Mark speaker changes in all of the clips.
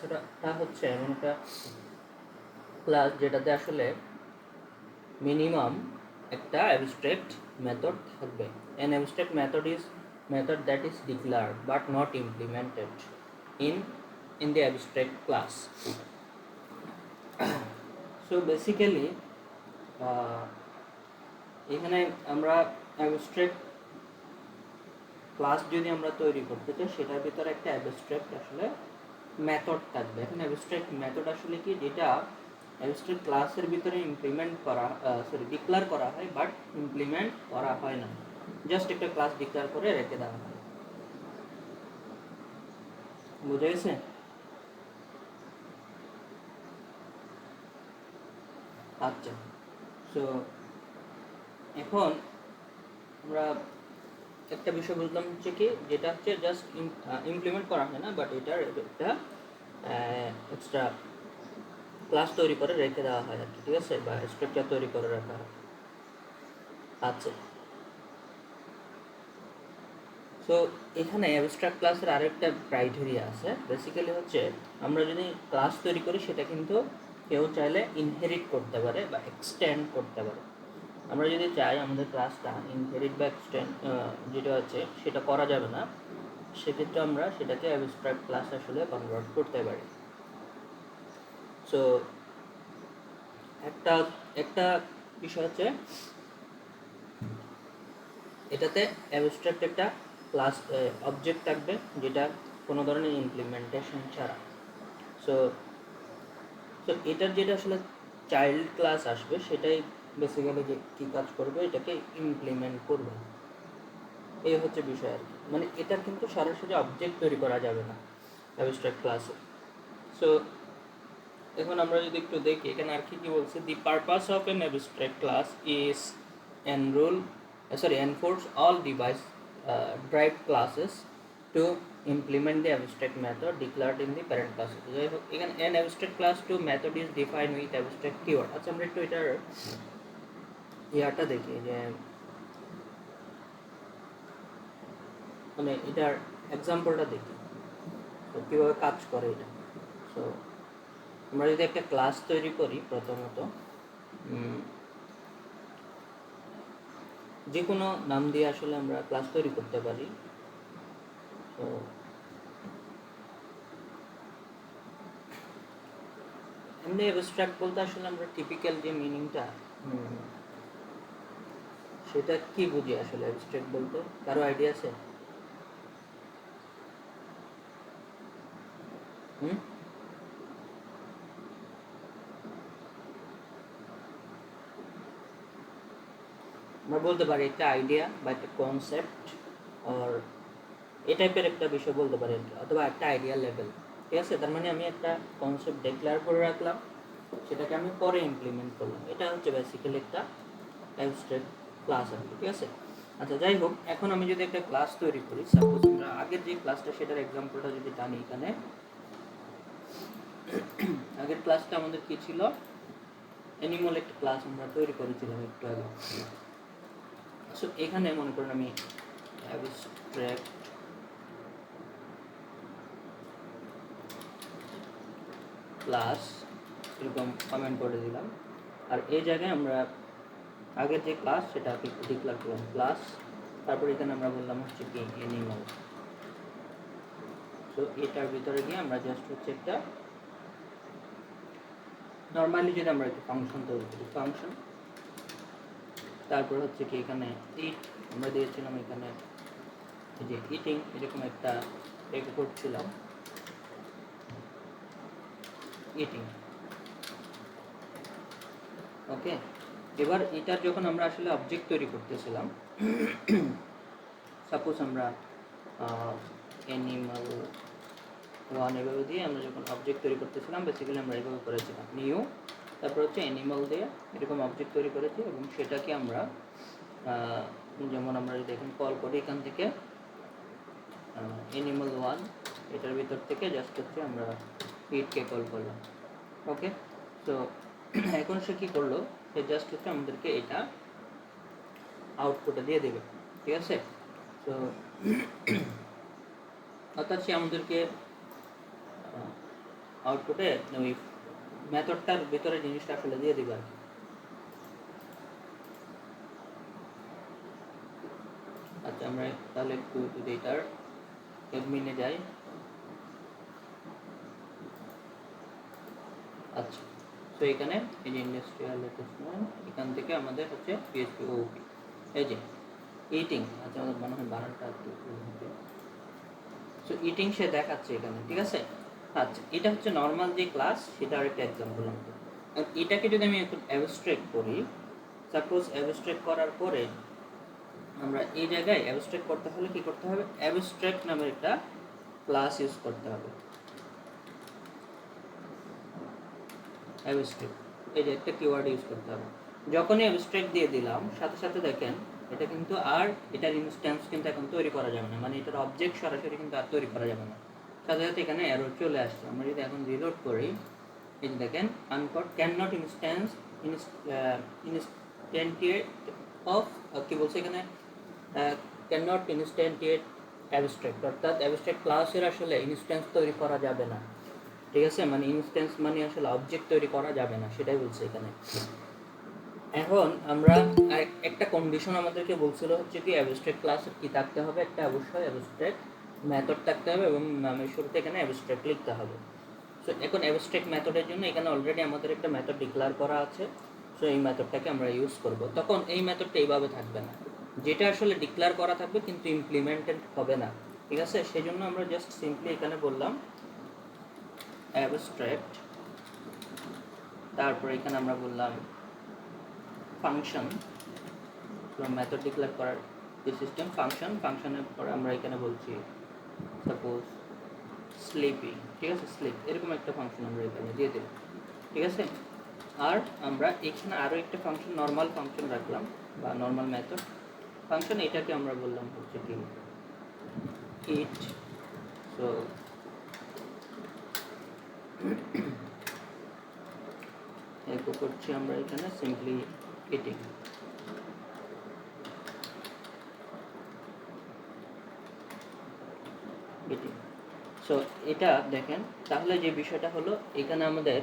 Speaker 1: ক্লাসটা হচ্ছে এমন একটা ক্লাস যেটাতে আসলে মিনিমাম একটা অ্যাবস্ট্রাক্ট মেথড থাকবে। An abstract method is method that is declared but not implemented in the abstract class. So basically এখানে আমরা অ্যাবস্ট্রাক্ট ক্লাস যদি আমরা তৈরি করতে চাই সেটার ভিতরে একটা অ্যাবস্ট্রাক্ট আসলে মেথড থাকবে। এখন অ্যাবস্ট্রাক্ট মেথড আসলে কি, যেটা অ্যাবস্ট্রাক্ট ক্লাসের ভিতরে ইমপ্লিমেন্ট করা ডিক্লেয়ার করা হয় বাট ইমপ্লিমেন্ট করা হয় না, জাস্ট একটা ক্লাস ডিক্লেয়ার করে রেখে দেওয়া হয়। বুঝে গেছে? আচ্ছা, সো এখন আমরা একটা বিষয় বুঝলাম হচ্ছে কি, যেটা হচ্ছে জাস্ট ইমপ্লিমেন্ট করা হয় না বাট এটার একটা এক্সট্রা ক্লাস তৈরি করে রেখে দেওয়া হয় আর কি, ঠিক আছে, বা স্ট্রাকচার তৈরি করে রাখা হয়। আচ্ছা, সো এখানে অ্যাবস্ট্রাক্ট ক্লাসের আরেকটা ক্রাইটেরিয়া আছে। বেসিক্যালি হচ্ছে আমরা যদি ক্লাস তৈরি করি সেটা কিন্তু কেউ চাইলে ইনহেরিট করতে পারে বা এক্সটেন্ড করতে পারে। আমরা যদি চাই আমাদের ক্লাসটা ইনহেরিট বা এক্সটেন্ড যেটা হচ্ছে সেটা করা যাবে না, সেক্ষেত্রে আমরা সেটাকে অ্যাবস্ট্রাক্ট ক্লাস আসলে কনভার্ট করতে পারি। সো একটা একটা বিষয় হচ্ছে এটাতে অ্যাবস্ট্রাক্ট একটা ক্লাস অবজেক্ট থাকবে যেটা কোনো ধরনের ইমপ্লিমেন্টেশন ছাড়া। সো সো এটার যেটা আসলে চাইল্ড ক্লাস আসবে সেটাই বেসিক্যালি যে কী কাজ করবে, এটাকে ইমপ্লিমেন্ট করবে। এই হচ্ছে বিষয় আর কি, মানে এটার কিন্তু সরাসরি অবজেক্ট তৈরি করা যাবে না অ্যাবস্ট্রাক্ট ক্লাসে। সো এখন আমরা যদি একটু দেখি এখানে আর কি বলছে, the purpose of N abstract class is enforce all device derived classes to implement the abstract method declared in the parent class. যাই হোক, এখানে an abstract class to method is defined with abstract keyword. আচ্ছা, আমরা একটু এটার ইয়াটা দেখি যে মানে এটার এক্সাম্পলটা দেখি তো কীভাবে কাজ করে এটা। সো আমরা যদি একটা ক্লাস তৈরি করি, প্রথমত যে কোনো নাম দিয়ে আসলে আমরা ক্লাস তৈরি করতে পারি। তো এমনি অ্যাবস্ট্রাক্ট বলতে আসলে আমরা টিপিক্যাল যে মিনিংটা সেটা কি বুঝি আসলে অ্যাবস্ট্রাক্ট বলতে? কারো আইডিয়া আছে? আমরা বলতে পারি একটা আইডিয়া বা একটা কনসেপ্ট আর এই টাইপের একটা বিষয় বলতে পারি আর কি, অথবা একটা আইডিয়া লেভেল, ঠিক আছে। তার মানে আমি একটা কনসেপ্ট ডিক্লেয়ার করে রাখলাম, সেটাকে আমি পরে ইমপ্লিমেন্ট করলাম, এটা হচ্ছে বেসিক্যালি একটা অ্যাবস্ট্রাক্ট ক্লাস আর কি, ঠিক আছে। আচ্ছা, যাই হোক, এখন আমি যদি একটা ক্লাস তৈরি করি, সাপোজ আমরা আগের যে ক্লাসটা সেটার এক্সাম্পলটা যদি জানি, এখানে আগের ক্লাসটা আমাদের কি ছিল, অ্যানিমাল একটা ক্লাস আমরা তৈরি করেছিলাম একটু আগে। সো এখানে মনে করুন আমি অ্যাবস্ট্রাক্ট ক্লাস এরকম কমেন্ট করে দিলাম, আর এই জায়গায় আমরা আগের যে ক্লাস সেটা ডিক্লেয়ার করলাম ক্লাস, তারপর এখানে আমরা বললাম হচ্ছে কি অ্যানিমাল। সো এটার ভিতরে গিয়ে আমরা জাস্ট হচ্ছে একটা নর্মালি যদি আমরা একটা ফাংশন তৈরি করি, ফাংশন, তারপর হচ্ছে কি এখানে ইট আমরা দিয়েছিলাম, এখানে এই যে ইটিং এরকম একটা করছিলাম ইটিং, ওকে। এবার এটার যখন আমরা আসলে অবজেক্ট তৈরি করতেছিলাম, সাপোজ আমরা অ্যানিমাল ওয়ান এভাবে দিয়ে আমরা যখন অবজেক্ট তৈরি করতেছিলাম, বেসিক্যালি আমরা এভাবে করেছিলাম নিউ, তারপর হচ্ছে অ্যানিমাল দিয়ে এরকম অবজেক্ট তৈরি করেছি, এবং সেটাকে আমরা যেমন আমরা যদি এখন কল করি এখান থেকে অ্যানিমাল ওয়ান, এটার ভিতর থেকে জাস্ট হচ্ছে আমরা ইটকে কল করলাম, ওকে। তো এখন সে কী করলো, সে জাস্ট হচ্ছে আমাদেরকে এটা আউটপুটে দিয়ে দেবে, ঠিক আছে। তো অর্থাৎ সে আমাদেরকে আউটপুটে ওই মেথডটার ভিতরে জিনিসটা আসলে দিয়ে দিবে আর কি। আচ্ছা আমরা তাহলে একটু যদি এটার অ্যাডমিনে যাই। আচ্ছা তো এখানে এই যে ইন্ডাস্ট্রিয়াল অ্যাটাচমেন্ট, এখান থেকে আমাদের হচ্ছে পিএইচপি ওপি, এই যে ইটিং, আচ্ছা আমাদের মনে হয় বানানটা একটু সো ইটিং সে দেখাচ্ছে এখানে, ঠিক আছে। আচ্ছা এটা হচ্ছে নর্মাল যে ক্লাস, সেটার একটা এক্সাম্পল আমাদের। এটাকে যদি আমি একটু অ্যাবস্ট্রাক্ট করি, সাপোজ অ্যাবস্ট্রাক্ট করার পরে আমরা এই জায়গায় অ্যাবস্ট্রাক্ট করতে হলে কি করতে হবে, অ্যাবস্ট্রাক্ট নামের একটা ক্লাস ইউজ করতে হবে। অ্যাবস্ট্রাক্ট, এই যে একটা কিওয়ার্ড ইউজ করতে হবে। যখনই অ্যাবস্ট্রাক্ট দিয়ে দিলাম সাথে সাথে দেখেন এটা কিন্তু আর এটার ইনস্ট্যান্স কিন্তু এখন তৈরি করা যাবে না, মানে এটার অবজেক্ট সরাসরি কিন্তু আর তৈরি করা যাবে না। সাথে সাথে এখানে এরর চলে আসছে। আমরা যদি এখন রিলোড করি, এই যে দেখেন আনকট can not instance instantiate of, কি বলছে এখানে, ক্যান নট ইনস্ট্যান্টিয়েট অ্যাবস্ট্রাক্ট, অর্থাৎ অ্যাবস্ট্রাক্ট ক্লাসের আসলে ইনস্ট্যান্স তৈরি করা যাবে না, ঠিক আছে। মানে ইনস্ট্যান্স মানে আসলে অবজেক্ট তৈরি করা যাবে না, সেটাই বলছে এখানে। এখন আমরা একটা কন্ডিশন আমাদেরকে বলছিল হচ্ছে কি, অ্যাবস্ট্রাক্ট ক্লাসের কি থাকতে হবে, একটা অবশ্যই অ্যাবস্ট্রাক্ট মেথড থাকতে হবে এবং নামের শুরুতে এখানে অ্যাবস্ট্রাক্ট লিখতে হবে। সো এখন অ্যাবস্ট্রাক্ট মেথডের জন্য এখানে অলরেডি আমাদের একটা মেথড ডিক্লেয়ার করা আছে। সো এই মেথডটাকে আমরা ইউজ করব। তখন এই মেথডটা এইভাবে থাকবে না, যেটা আসলে ডিক্লেয়ার করা থাকবে কিন্তু ইমপ্লিমেন্টেড হবে না, ঠিক আছে। সেই জন্য আমরা জাস্ট সিম্পলি এখানে বললাম অ্যাবস্ট্রাক্ট, তারপর এখানে আমরা বললাম ফাংশন, মেথড ডিক্লেয়ার করার যে সিস্টেম ফাংশন, ফাংশনের পরে আমরা এখানে বলছি সাপোজ স্লিপি, ঠিক আছে, স্লিপ, এরকম একটা ফাংশন আমরা এখানে দিয়ে দিলাম, ঠিক আছে। আর আমরা এখানে আরও একটা ফাংশন, নর্মাল ফাংশন রাখলাম বা নর্মাল মেথড ফাংশন, এটাকে আমরা বললাম হচ্ছে কি ইট। সো এরকম করছি আমরা এখানে সিম্পলি ইটিং, সো এটা দেখেন তাহলে যে বিষয়টা হলো এখানে আমাদের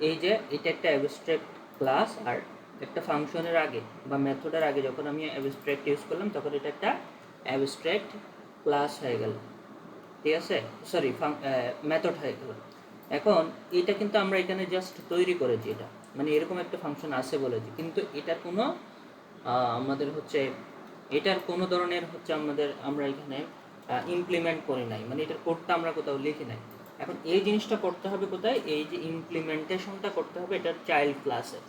Speaker 1: এই যে এটা একটা অ্যাবস্ট্রাক্ট ক্লাস, আর একটা ফাংশনের আগে বা মেথডের আগে যখন আমি অ্যাবস্ট্রাক্ট ইউজ করলাম তখন এটা একটা অ্যাবস্ট্রাক্ট ক্লাস হয়ে গেল, ঠিক আছে, সরি মেথড হয়ে গেল। এখন এটা কিন্তু আমরা এখানে জাস্ট তৈরি করেছি, এটা মানে এরকম একটা ফাংশন আছে বলেছি, কিন্তু এটার কোনো আমাদের হচ্ছে এটার কোনো ধরনের হচ্ছে আমরা এখানে ইমপ্লিমেন্ট করি নাই, মানে এটার কোডটা আমরা কোথাও লিখি নাই। এখন এই জিনিসটা করতে হবে কোথায়, এই যে ইমপ্লিমেন্টেশনটা করতে হবে এটার চাইল্ড ক্লাসে।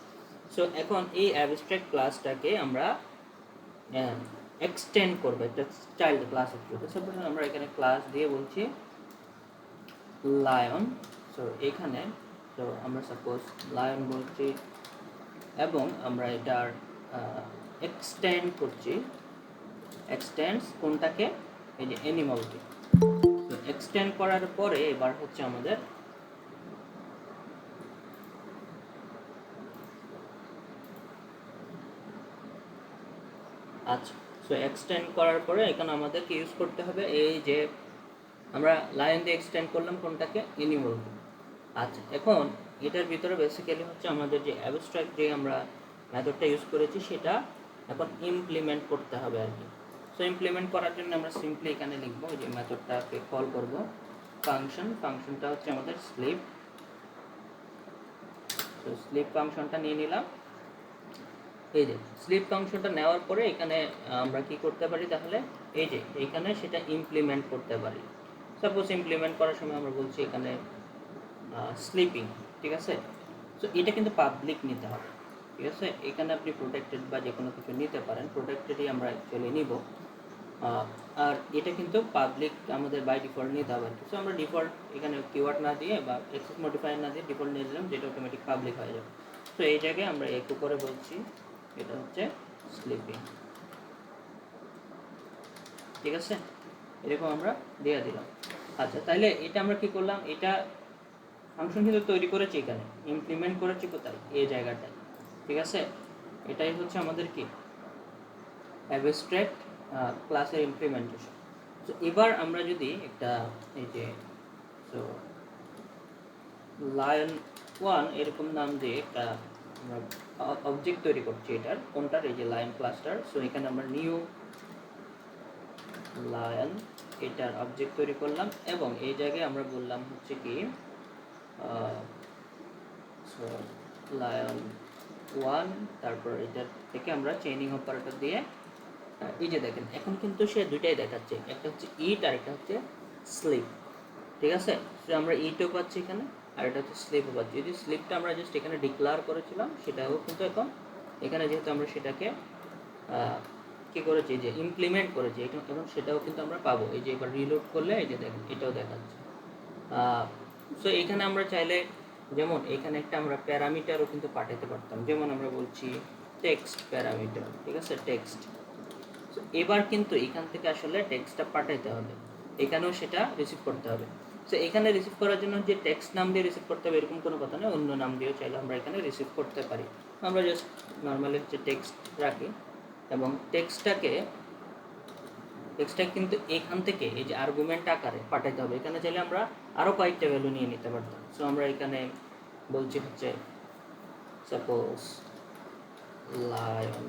Speaker 1: সো এখন এই অ্যাবস্ট্রাক্ট ক্লাসটাকে আমরা এক্সটেন্ড করবো একটা চাইল্ড ক্লাসের থ্রুতে। সাপোজ আমরা এখানে ক্লাস দিয়ে বলছি লায়ন, সো এখানে তো আমরা সাপোজ লায়ন বলছি এবং আমরা এটার এক্সটেন্ড করছি, এক্সটেন্ডস কোনটাকে, এই যে অ্যানিমালকে। তো এক্সটেন্ড করার পরে এবার হচ্ছে আমাদের আচ্ছা, সো এক্সটেন্ড করার পরে এখানে আমাদেরকে ইউজ করতে হবে এই যে আমরা লায়ন দিয়ে এক্সটেন্ড করলাম কোনটাকে, অ্যানিমালকে। আচ্ছা এখন এটার ভিতরে বেসিক্যালি হচ্ছে আমাদের যে অ্যাবস্ট্রাক্ট যে আমরা মেথডটা ইউজ করেছি সেটা এখন ইমপ্লিমেন্ট করতে হবে আর কি। সো ইমপ্লিমেন্ট করার জন্য আমরা সিম্পলি এখানে লিখবো যে মেথডটাকে কল করব ফাংশন, ফাংশনটা হচ্ছে আমাদের স্লিপ। তো স্লিপ ফাংশনটা নিয়ে নিলাম। এই যে স্লিপ ফাংশনটা নেওয়ার পরে এখানে আমরা কি করতে পারি তাহলে, এই যে এইখানে সেটা ইমপ্লিমেন্ট করতে পারি। সাপোজ ইমপ্লিমেন্ট করার সময় আমরা বলছি এখানে স্লিপিং, ঠিক আছে। সো এটা কিন্তু পাবলিক নিতে হবে, ঠিক আছে। এখানে আপনি প্রোটেক্টেড বা যে কোনো কিছু নিতে পারেন, প্রোটেক্টেডই আমরা অ্যাকচুয়ালি নিব। আর এটা কিন্তু পাবলিক আমাদের বাই ডিফল্ট নিতে হবে। সো আমরা ডিফল্ট এখানে কিওয়ার্ড না দিয়ে বা অ্যাক্সেস মডিফায়ার না দিয়ে ডিফল্ট নিয়ে দিলাম, যেটা অটোমেটিক পাবলিক হয়ে যাবে। তো এই জায়গায় আমরা একটু করে বলছি এটা হচ্ছে স্লিপিং, ঠিক আছে, এরকম আমরা দিয়ে দিলাম। আচ্ছা তাহলে এটা আমরা কি করলাম, এটা ফাংশন কিন্তু তৈরি করেছি, এখানে ইমপ্লিমেন্ট করেছি কোথায়, এই জায়গাটায়, ঠিক আছে। এটাই হচ্ছে আমাদের কি অ্যাবস্ট্রাক্ট ক্লাসের ইমপ্লিমেন্টেশন। তো এবার আমরা যদি একটা এই যে সো লায়ন ওয়ান এরকম নাম দিয়ে একটা আমরা অবজেক্ট তৈরি করছি এটার কোনটার, এই যে লায়ন ক্লাস্টার। সো এখানে আমরা নিউ লায়ন এটার অবজেক্ট তৈরি করলাম এবং এই জায়গায় আমরা বললাম হচ্ছে কি লায়ন ওয়ান, তারপর এটার থেকে আমরা চেইনিং অপারেটর দিয়ে এই যে দেখেন এখন কিন্তু সে দুইটাই দেখাচ্ছে, একটা হচ্ছে ইট আর একটা হচ্ছে স্লিপ। ঠিক আছে, সো আমরা ইটও পাচ্ছি এখানে আর এটা হচ্ছে স্লিপও পাচ্ছি। যদি স্লিপটা আমরা জাস্ট এখানে ডিক্লার করেছিলাম সেটাও কিন্তু এখন এখানে যেহেতু আমরা সেটাকে কী করেছি যে ইমপ্লিমেন্ট করেছি এটা, এখন সেটাও কিন্তু আমরা পাবো। এই যে এবার রিলোড করলে এই যে দেখেন এটাও দেখাচ্ছে। সো এখানে আমরা চাইলে যেমন এখানে একটা আমরা প্যারামিটারও কিন্তু পাঠাতে পারতাম, যেমন আমরা বলছি টেক্সট প্যারামিটার। ঠিক আছে, টেক্সট। সো এবার কিন্তু এখান থেকে আসলে টেক্সটটা পাঠাইতে হবে, এখানেও সেটা রিসিভ করতে হবে। সো এখানে রিসিভ করার জন্য যে টেক্সট নাম দিয়ে রিসিভ করতে হবে এরকম কোনো কথা নেই, অন্য নাম দিয়েও চাইলে আমরা এখানে রিসিভ করতে পারি। আমরা জাস্ট নর্মালি হচ্ছে টেক্সট রাখি এবং টেক্সটটাকে কিন্তু এখান থেকে এই যে আর্গুমেন্ট আকারে পাঠাইতে হবে। এখানে চাইলে আমরা আরও কয়েকটা ভ্যালু নিয়ে নিতে পারতাম। সো আমরা এখানে বলছি হচ্ছে সাপোজ লায়ন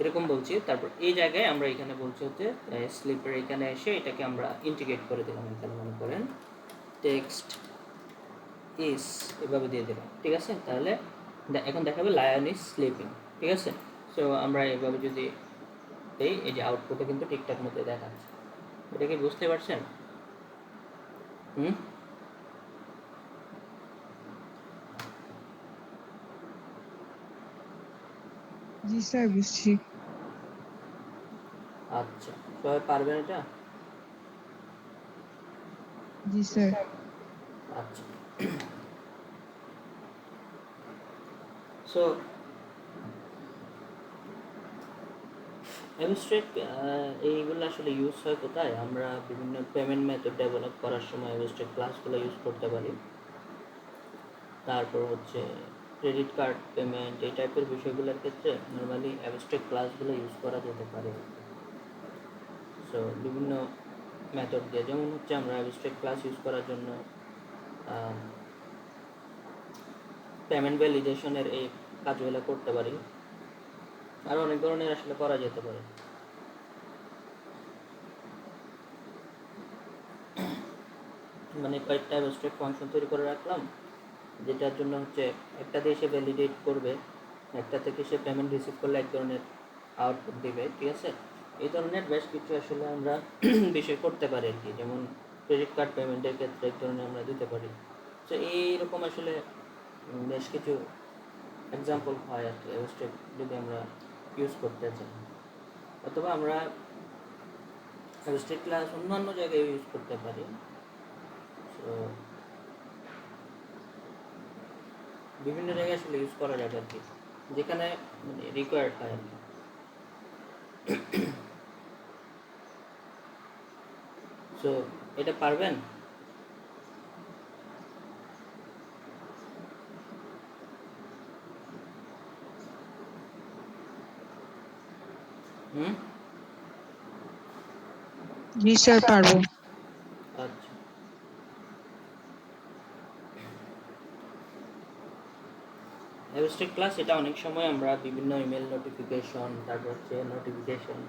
Speaker 1: এরকম বলছি, তারপর এই জায়গায় আমরা এখানে বলছি হচ্ছে স্লিপের এখানে এসে এটাকে আমরা ইন্টিগ্রেট করে দিলাম। এখানে মনে করেন টেক্সট ইজ এভাবে দিয়ে দিলাম। ঠিক আছে, তাহলে এখন দেখাবে লায়ন ইজ স্লিপিং। ঠিক আছে, সো আমরা এভাবে যদি এই যে আউটপুটে কিন্তু ঠিকঠাক মতো দেখাচ্ছে। এটা কি বুঝতে পারছেন?
Speaker 2: জি স্যার, বুঝছি।
Speaker 1: আচ্ছা, সবাই পারবেন এটা?
Speaker 2: জি স্যার।
Speaker 1: আচ্ছা, সো অ্যাবস্ট্রাক্ট এইগুলো আসলে ইউজ হয় কোথায়? আমরা বিভিন্ন পেমেন্ট মেথড ডেভেলপ করার সময় অ্যাবস্ট্রাক্ট ক্লাসগুলো ইউজ করতে পারি। তারপর হচ্ছে ক্রেডিট কার্ড পেমেন্ট এই টাইপের বিষয়গুলোর ক্ষেত্রে নর্মালি অ্যাবস্ট্রাক্ট ক্লাসগুলো ইউজ করা যেতে পারে। সো বিভিন্ন মেথড দিয়ে, যেমন হচ্ছে আমরা অ্যাবস্ট্রাক্ট ক্লাস ইউজ করার জন্য পেমেন্ট ভ্যালিডেশনের এই কাজগুলো করতে পারি, আরও অনেক ধরনের আসলে করা যেতে পারে। মানে কয়েকটা অ্যাবস্ট্রাক্ট ফাংশন তৈরি করে রাখলাম যেটার জন্য হচ্ছে একটা দিয়ে সে ভ্যালিডেট করবে, একটা থেকে সে পেমেন্ট রিসিভ করলে এক ধরনের আউটপুট দেবে। ঠিক আছে, এই ধরনের বেশ কিছু আসলে আমরা বিষয় করতে পারি আর কি, যেমন ক্রেডিট কার্ড পেমেন্টের ক্ষেত্রে এক ধরনের আমরা দিতে পারি। তো এইরকম আসলে বেশ কিছু এক্সাম্পল হয় আর কি অ্যাবস্ট্রাক্ট যদি আমরা ইউজ করতে চাই, অথবা আমরা অ্যাবস্ট্রাক্ট ক্লাস অন্যান্য জায়গায় ইউজ করতে পারি। তো বিভিন্ন জায়গায় আসলে ইউজ করা যাবে আর কি, যেখানে মানে রিকোয়ার্ড হয় আর কি। সো এটা পারবেন?
Speaker 2: জি স্যার, পারবো।
Speaker 1: আচ্ছা, অ্যাবস্ট্রাক্ট ক্লাস এটা অনেক সময় আমরা বিভিন্ন ইমেল নোটিফিকেশন, তারপর হচ্ছে নোটিফিকেশন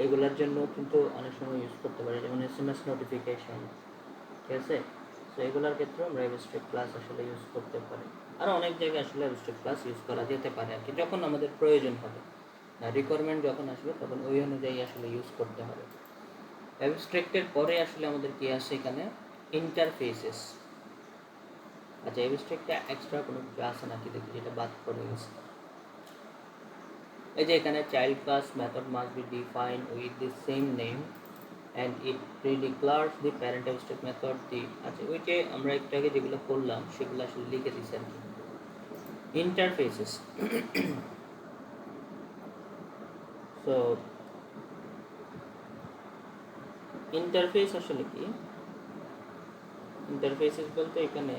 Speaker 1: এগুলোর জন্য কিন্তু অনেক সময় ইউজ করতে পারি, যেমন SMS নোটিফিকেশন। ঠিক আছে, সো এগুলোর ক্ষেত্রে আমরা অ্যাবস্ট্রাক্ট ক্লাস আসলে ইউজ করতে পারি। আর অনেক জায়গায় আসলে অ্যাবস্ট্রাক্ট ক্লাস ইউজ করা যেতে পারে আর কি, যখন আমাদের প্রয়োজন হবে, রিকোয়ারমেন্ট যখন আসবে তখন ওই অনুযায়ী আসলে ইউজ করতে হবে। অ্যাবস্ট্রাক্টের পরে আসলে আমাদের কি আসে এখানে? ইন্টারফেসেস। আচ্ছা, অ্যাবস্ট্রাক্টে এক্সট্রা কোনো কিছু আছে নাকি দেখি, যেটা বাদ করে গেছে। এই যে এখানে child class method must be defined with the same name and it predeclares the parent abstract method the. আচ্ছা, ওই যে আমরা একটু আগে যেগুলো করলাম সেগুলো আসলে লিখে দিচ্ছি আর কি। ইন্টারফেসেস, সো ইন্টারফেস আসলে কি? ইন্টারফেসেস বলতে এখানে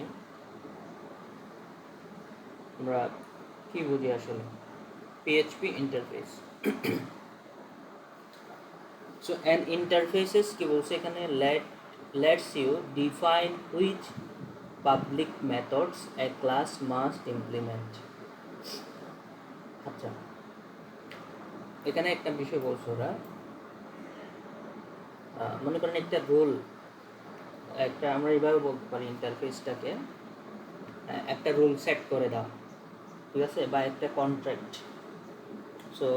Speaker 1: আমরা কি বুঝি আসলে? PHP interface. So an interfaces কি বলছে এখানে? Lets you define which public methods a class must implement. আচ্ছা, এখানে একটা বিষয় বলছো ওরা, মনে করেন একটা রোল, একটা আমরা এইভাবে বলতে পারি ইন্টারফেসটাকে একটা রুল সেট করে দাও, ঠিক আছে, বা একটা কন্ট্রাক্ট। সো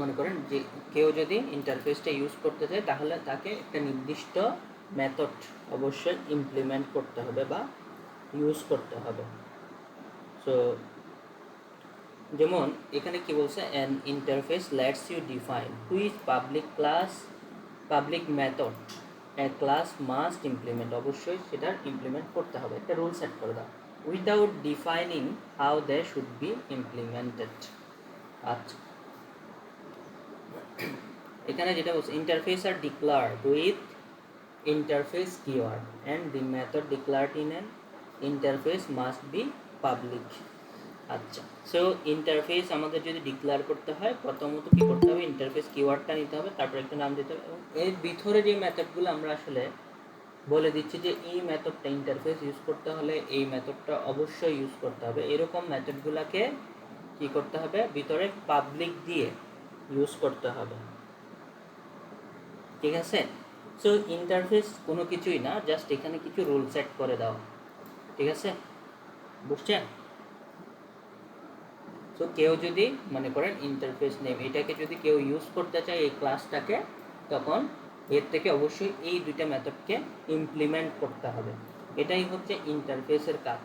Speaker 1: মনে করেন যে কেউ যদি ইন্টারফেসটা ইউজ করতে চায় তাহলে তাকে একটা নির্দিষ্ট মেথড অবশ্যই ইমপ্লিমেন্ট করতে হবে বা ইউজ করতে হবে। সো যেমন এখানে কি বলছে, an interface lets you define which public method a class must implement, অবশ্যই সেটার ইমপ্লিমেন্ট করতে হবে, একটা রুল সেট করে দাও, without defining how they should be implemented. আচ্ছা, এখানে যেটা বলছে interface are declared with interface keyword and the method declared in an interface must be public. আচ্ছা, সো ইন্টারফেস আমাদের যদি ডিক্লেয়ার করতে হয় প্রথমত কী করতে হবে, ইন্টারফেস কিওয়ার্ডটা নিতে হবে, তারপর একটা নাম দিতে হবে, এবং এর ভিতরে যে মেথডগুলো আমরা আসলে বলে দিচ্ছি যে এই মেথডটা ইন্টারফেস ইউজ করতে হলে এই মেথডটা অবশ্যই ইউজ করতে হবে, এরকম মেথডগুলোকে কী করতে হবে, ভিতরে পাবলিক দিয়ে ইউজ করতে হবে, ঠিক আছে। সো ইন্টারফেস কোনো কিছুই না, জাস্ট এখানে কিছু রুল সেট করে দাও, ঠিক আছে, বুঝছেন। সো কেউ যদি মনে করেন ইন্টারফেস নেম এটাকে যদি কেউ ইউজ করতে চায় এই ক্লাসটাকে, তখন এর থেকে অবশ্যই এই দুইটা মেথডকে ইমপ্লিমেন্ট করতে হবে, এটাই হচ্ছে ইন্টারফেসের কাজ।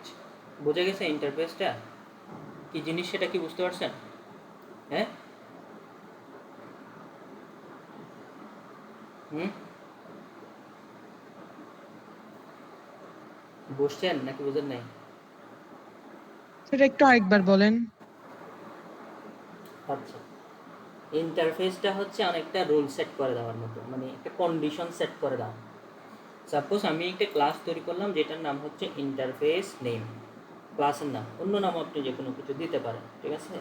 Speaker 1: বোঝা গেছে ইন্টারফেসটা কি জিনিস, সেটা কি বুঝতে পারছেন? হ্যাঁ, বুঝছেন নাকি বুঝেন নাই?
Speaker 2: সেটা একটু আরেকবার বলেন।
Speaker 1: আচ্ছা, ইন্টারফেসটা হচ্ছে অনেকটা রুল সেট করে দেওয়ার মতো, মানে একটা কন্ডিশন সেট করে দাও। সাপোজ আমি একটা ক্লাস তৈরি করলাম যেটার নাম হচ্ছে ইন্টারফেস নেম, ক্লাসের নাম, অন্য নাম আপনি যে কোনো কিছু দিতে পারেন, ঠিক আছে।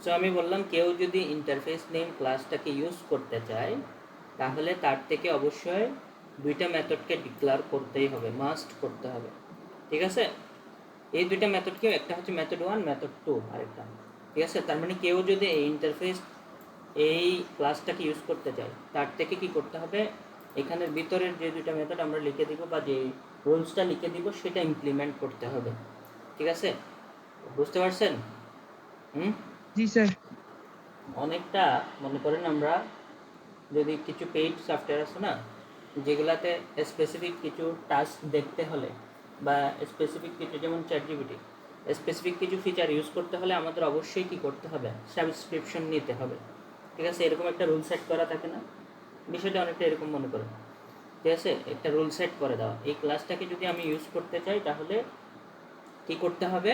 Speaker 1: সো আমি বললাম কেউ যদি ইন্টারফেস নেম ক্লাসটাকে ইউজ করতে চায় তাহলে তার থেকে অবশ্যই দুইটা মেথডকে ডিক্লেয়ার করতেই হবে, মাস্ট করতে হবে, ঠিক আছে। এই দুইটা মেথড কি, একটা হচ্ছে মেথড 1, মেথড 2 আরেকটা, ঠিক আছে। তার মানে কেউ যদি এই ইন্টারফেস এই ক্লাসটাকে ইউজ করতে চায় তার থেকে কি করতে হবে, এখানের ভিতরের যে দুইটা মেথড আমরা লিখে দিব বা যে রুলসটা লিখে দিব সেটা ইমপ্লিমেন্ট করতে হবে, ঠিক আছে, বুঝতে পারছেন?
Speaker 2: জি স্যার।
Speaker 1: অনেকটা মনে করেন আমরা যদি কিছু পেইড সফটওয়্যার আছে না, যেগুলাতে স্পেসিফিক কিছু টাস্ক দেখতে হলে বা স্পেসিফিক কিছু, যেমন চ্যাটজিপিটি, স্পেসিফিক কিছু ফিচার ইউজ করতে হলে আমাদের অবশ্যই কী করতে হবে, সাবস্ক্রিপশন নিতে হবে, ঠিক আছে, এরকম একটা রুল সেট করা থাকে না, বিষয়টা অনেকটা এরকম মনে করেন, ঠিক আছে, একটা রুল সেট করে দেওয়া, এই ক্লাসটাকে যদি আমি ইউজ করতে চাই তাহলে কী করতে হবে,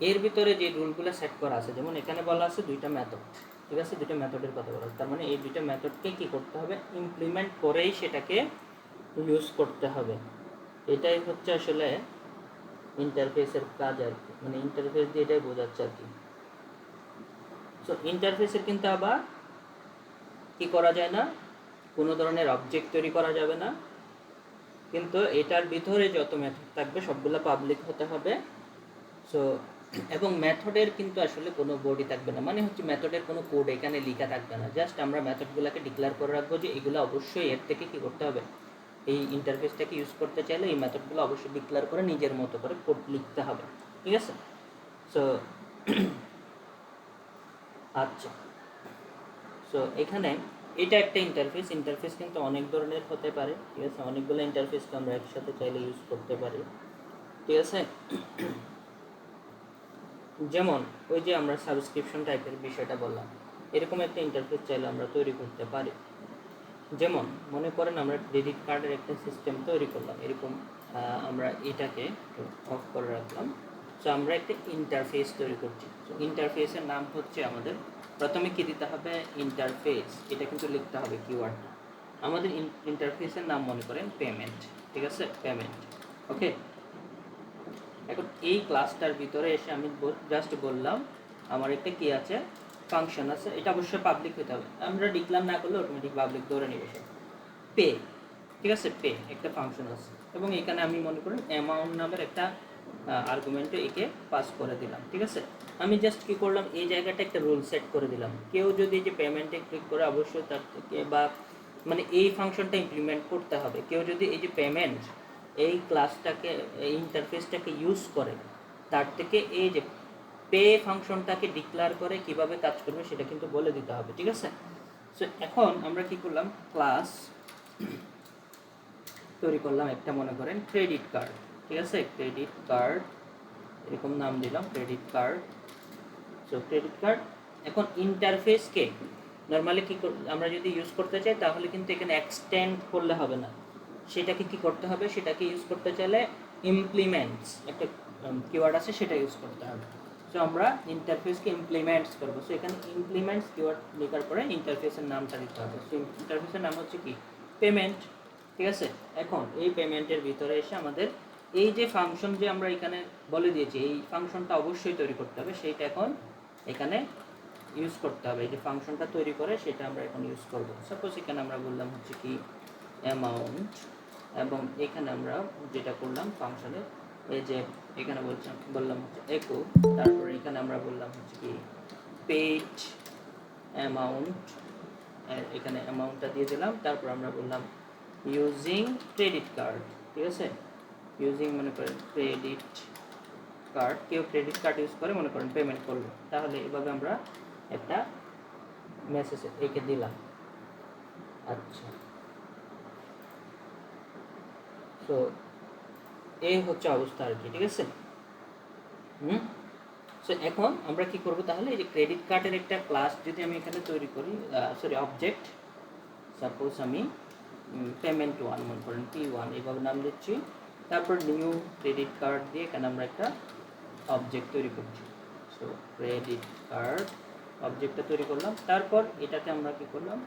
Speaker 1: এর ভিতরে যে রুলগুলো সেট করা আছে, যেমন এখানে বলা আছে দুইটা মেথড, ঠিক আছে, দুইটা মেথডের কথা বলা আছে, তার মানে এই দুইটা মেথডকে কী করতে হবে, ইমপ্লিমেন্ট করেই সেটাকে ইউজ করতে হবে, এটাই হচ্ছে আসলে ইন্টারফেসের কাজ আর কি, মানে ইন্টারফেস দিয়ে এটাই বোঝাচ্ছে আর কি। সো ইন্টারফেসের কিন্তু আবার কি করা যায় না, কোনো ধরনের অবজেক্ট তৈরি করা যাবে না, কিন্তু এটার ভিতরে যত মেথড থাকবে সবগুলো পাবলিক হতে হবে। সো এবং মেথডের কিন্তু আসলে কোনো বডি থাকবে না, মানে হচ্ছে মেথডের কোনো কোড এখানে লেখা থাকবে না, জাস্ট আমরা মেথডগুলোকে ডিক্লেয়ার করে রাখবো যে এগুলো অবশ্যই এর থেকে কী করতে হবে, এই ইন্টারফেসটাকে ইউজ করতে চাইলে এই মেথডগুলো অবশ্যই ডিক্লেয়ার করে নিজের মতো করে কোড লিখতে হবে, ঠিক আছে। সো আচ্ছা, সো এখানে এটা একটা ইন্টারফেস কিন্তু অনেক ধরনের হতে পারে, ঠিক আছে, অনেকগুলো ইন্টারফেসকে আমরা একসাথে চাইলে ইউজ করতে পারি, ঠিক আছে। যেমন ওই যে আমরা সাবস্ক্রিপশন টাইপের বিষয়টা বললাম, এরকম একটা ইন্টারফেস চাইলে আমরা তৈরি করতে পারি। যেমন মনে করেন আমরা ক্রেডিট কার্ডের একটা সিস্টেম তৈরি করলাম, এরকম আমরা এটাকে অফ করে রাখলাম। সো আমরা একটা ইন্টারফেস তৈরি করছি, তো ইন্টারফেসের নাম হচ্ছে আমাদের প্রথমে কী দিতে হবে, ইন্টারফেস, এটা কিন্তু লিখতে হবে কিওয়ার্ডটা, আমাদের ইন্টারফেসের নাম মনে করেন পেমেন্ট, ঠিক আছে, পেমেন্ট, ওকে। এখন এই ক্লাসটার ভিতরে এসে আমি জাস্ট বললাম আমার একটা কি আছে, ফাংশন আছে, এটা অবশ্যই পাবলিক হতে হবে, আমরা ডিক্লেয়ার না করলে অটোমেটিক পাবলিক ধরে নেবে সে পে, ঠিক আছে, পে একটা ফাংশন আছে এবং এখানে আমি মনে করেন অ্যামাউন্ট নামের একটা আর্গুমেন্টে একে পাস করে দিলাম। ঠিক আছে, আমি জাস্ট কি করলাম, এই জায়গাটা একটা রুল সেট করে দিলাম। কেউ যদি যে পেমেন্টে ক্লিক করে অবশ্যই তার থেকে বা মানে এই ফাংশনটা ইমপ্লিমেন্ট করতে হবে। কেউ যদি এই যে পেমেন্ট এই ক্লাসটাকে এই ইন্টারফেসটাকে ইউজ করে, তার থেকে এই যে পে ফাংশনটাকে ডিক্লেয়ার করে কিভাবে কাজ করবে সেটা কিন্তু বলে দিতে হবে। ঠিক আছে, সো এখন আমরা কি করলাম, ক্লাস তৈরি করলাম একটা, মনে করেন ক্রেডিট কার্ড। ঠিক আছে, ক্রেডিট কার্ড এরকম নাম দিলাম credit card. So credit card এখন ইন্টারফেসকে নর্মালি কি আমরা যদি ইউজ করতে চাই তাহলে কিন্তু এখানে এক্সটেন্ড করলে হবে না, সেটাকে কি করতে হবে, সেটাকে ইউজ করতে চাইলে ইমপ্লিমেন্টস একটা কিওয়ার্ড আছে সেটা ইউজ করতে হবে। সো আমরা ইন্টারফেসকে ইমপ্লিমেন্টস করবো। সো এখানে ইমপ্লিমেন্টস কিওয়ার্ড লেখার পরে ইন্টারফেসের নামটা দিতে হবে। সো ইন্টারফেসের নাম হচ্ছে কি, পেমেন্ট। ঠিক আছে, এখন এই পেমেন্টের ভিতরে এসে আমাদের এই যে ফাংশন যে আমরা এখানে বলে দিয়েছি, এই ফাংশনটা অবশ্যই তৈরি করতে হবে, সেইটা এখন এখানে ইউজ করতে হবে। এই যে ফাংশনটা তৈরি করে সেটা আমরা এখন ইউজ করব। সাপোজ এখানে আমরা বললাম হচ্ছে কি অ্যামাউন্ট, এবং এখানে আমরা যেটা করলাম ফাংশনে এই যে এখানে বললাম হচ্ছে একো, তারপরে এখানে আমরা বললাম হচ্ছে কি পেড অ্যামাউন্ট, এখানে অ্যামাউন্টটা দিয়ে দিলাম। তারপর আমরা বললাম ইউজিং ক্রেডিট কার্ড। ঠিক আছে, ইউজিং মনে করেন ক্রেডিট কার্ড, কেউ ক্রেডিট কার্ড ইউজ করে মনে করেন পেমেন্ট করলো, তাহলে এভাবে আমরা একটা মেসেজ এঁকে দিলাম। আচ্ছা, সো এই হচ্ছে অবস্থা আর কি। ঠিক আছে, সো এখন আমরা কি করব, তাহলে এই যে ক্রেডিট কার্ডের একটা ক্লাস যদি আমি এখানে তৈরি করি, সরি অবজেক্ট, সাপোজ আমি পেমেন্ট ওয়ান মনে করেন P1 এইভাবে নাম দিচ্ছি, তারপর নিউ ক্রেডিট কার্ড দিয়ে এখানে আমরা একটা অবজেক্ট তৈরি করছি। সো ক্রেডিট কার্ড অবজেক্টটা তৈরি করলাম, তারপর এটাতে আমরা কি করলাম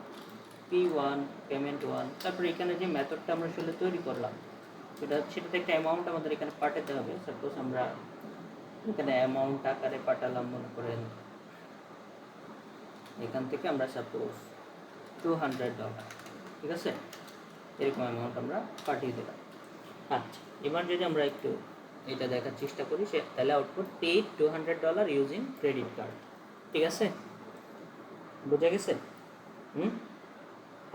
Speaker 1: P1 পেমেন্ট ওয়ান, তারপর এখানে যে মেথডটা আমরা আসলে তৈরি করলাম সেটাতে একটা অ্যামাউন্ট আমাদের এখানে পাঠাতে হবে। সাপোজ আমরা এখানে অ্যামাউন্ট আকারে পাঠালাম মনে করেন এখান থেকে আমরা সাপোজ $200। ঠিক আছে, এরকম অ্যামাউন্ট আমরা পাঠিয়ে দিলাম। আচ্ছা, এবার যদি আমরা একটু এটা দেখার চেষ্টা করি, সে তাহলে output paid $200 using credit card. ঠিক আছে, বোঝা গেছে?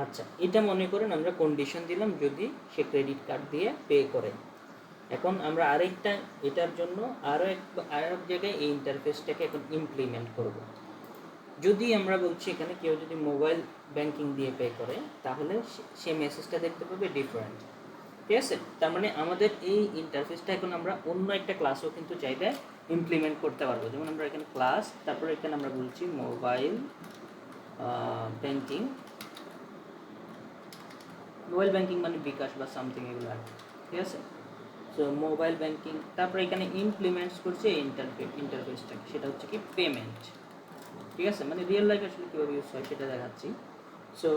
Speaker 1: আচ্ছা, এটা মনে করেন আমরা কন্ডিশন দিলাম যদি সে ক্রেডিট কার্ড দিয়ে পে করে। এখন আমরা আরেকটা এটার জন্য আরও এক জায়গায় এই ইন্টারফেসটাকে এখন ইমপ্লিমেন্ট করব। যদি আমরা বলছি এখানে কেউ যদি মোবাইল ব্যাংকিং দিয়ে পে করে তাহলে সে মেসেজটা দেখতে পাবে ডিফারেন্ট। ঠিক আছে, তার মানে আমাদের এই ইন্টারফেসটা এখন আমরা অন্য একটা ক্লাসও কিন্তু চাইলে ইমপ্লিমেন্ট করতে পারবো। যেমন আমরা এখানে ক্লাস, তারপরে এখানে আমরা বলছি মোবাইল ব্যাংকিং, মোবাইল ব্যাংকিং মানে বিকাশ বা সামথিং এগুলো আর কি। ঠিক আছে, সো মোবাইল ব্যাংকিং, তারপরে এখানে ইমপ্লিমেন্টস করছে ইন্টারফেসটা, সেটা হচ্ছে কি পেমেন্ট। ঠিক আছে, মানে রিয়েল লাইফ আসলে কীভাবে ইউজ হয় সেটা দেখাচ্ছি। সো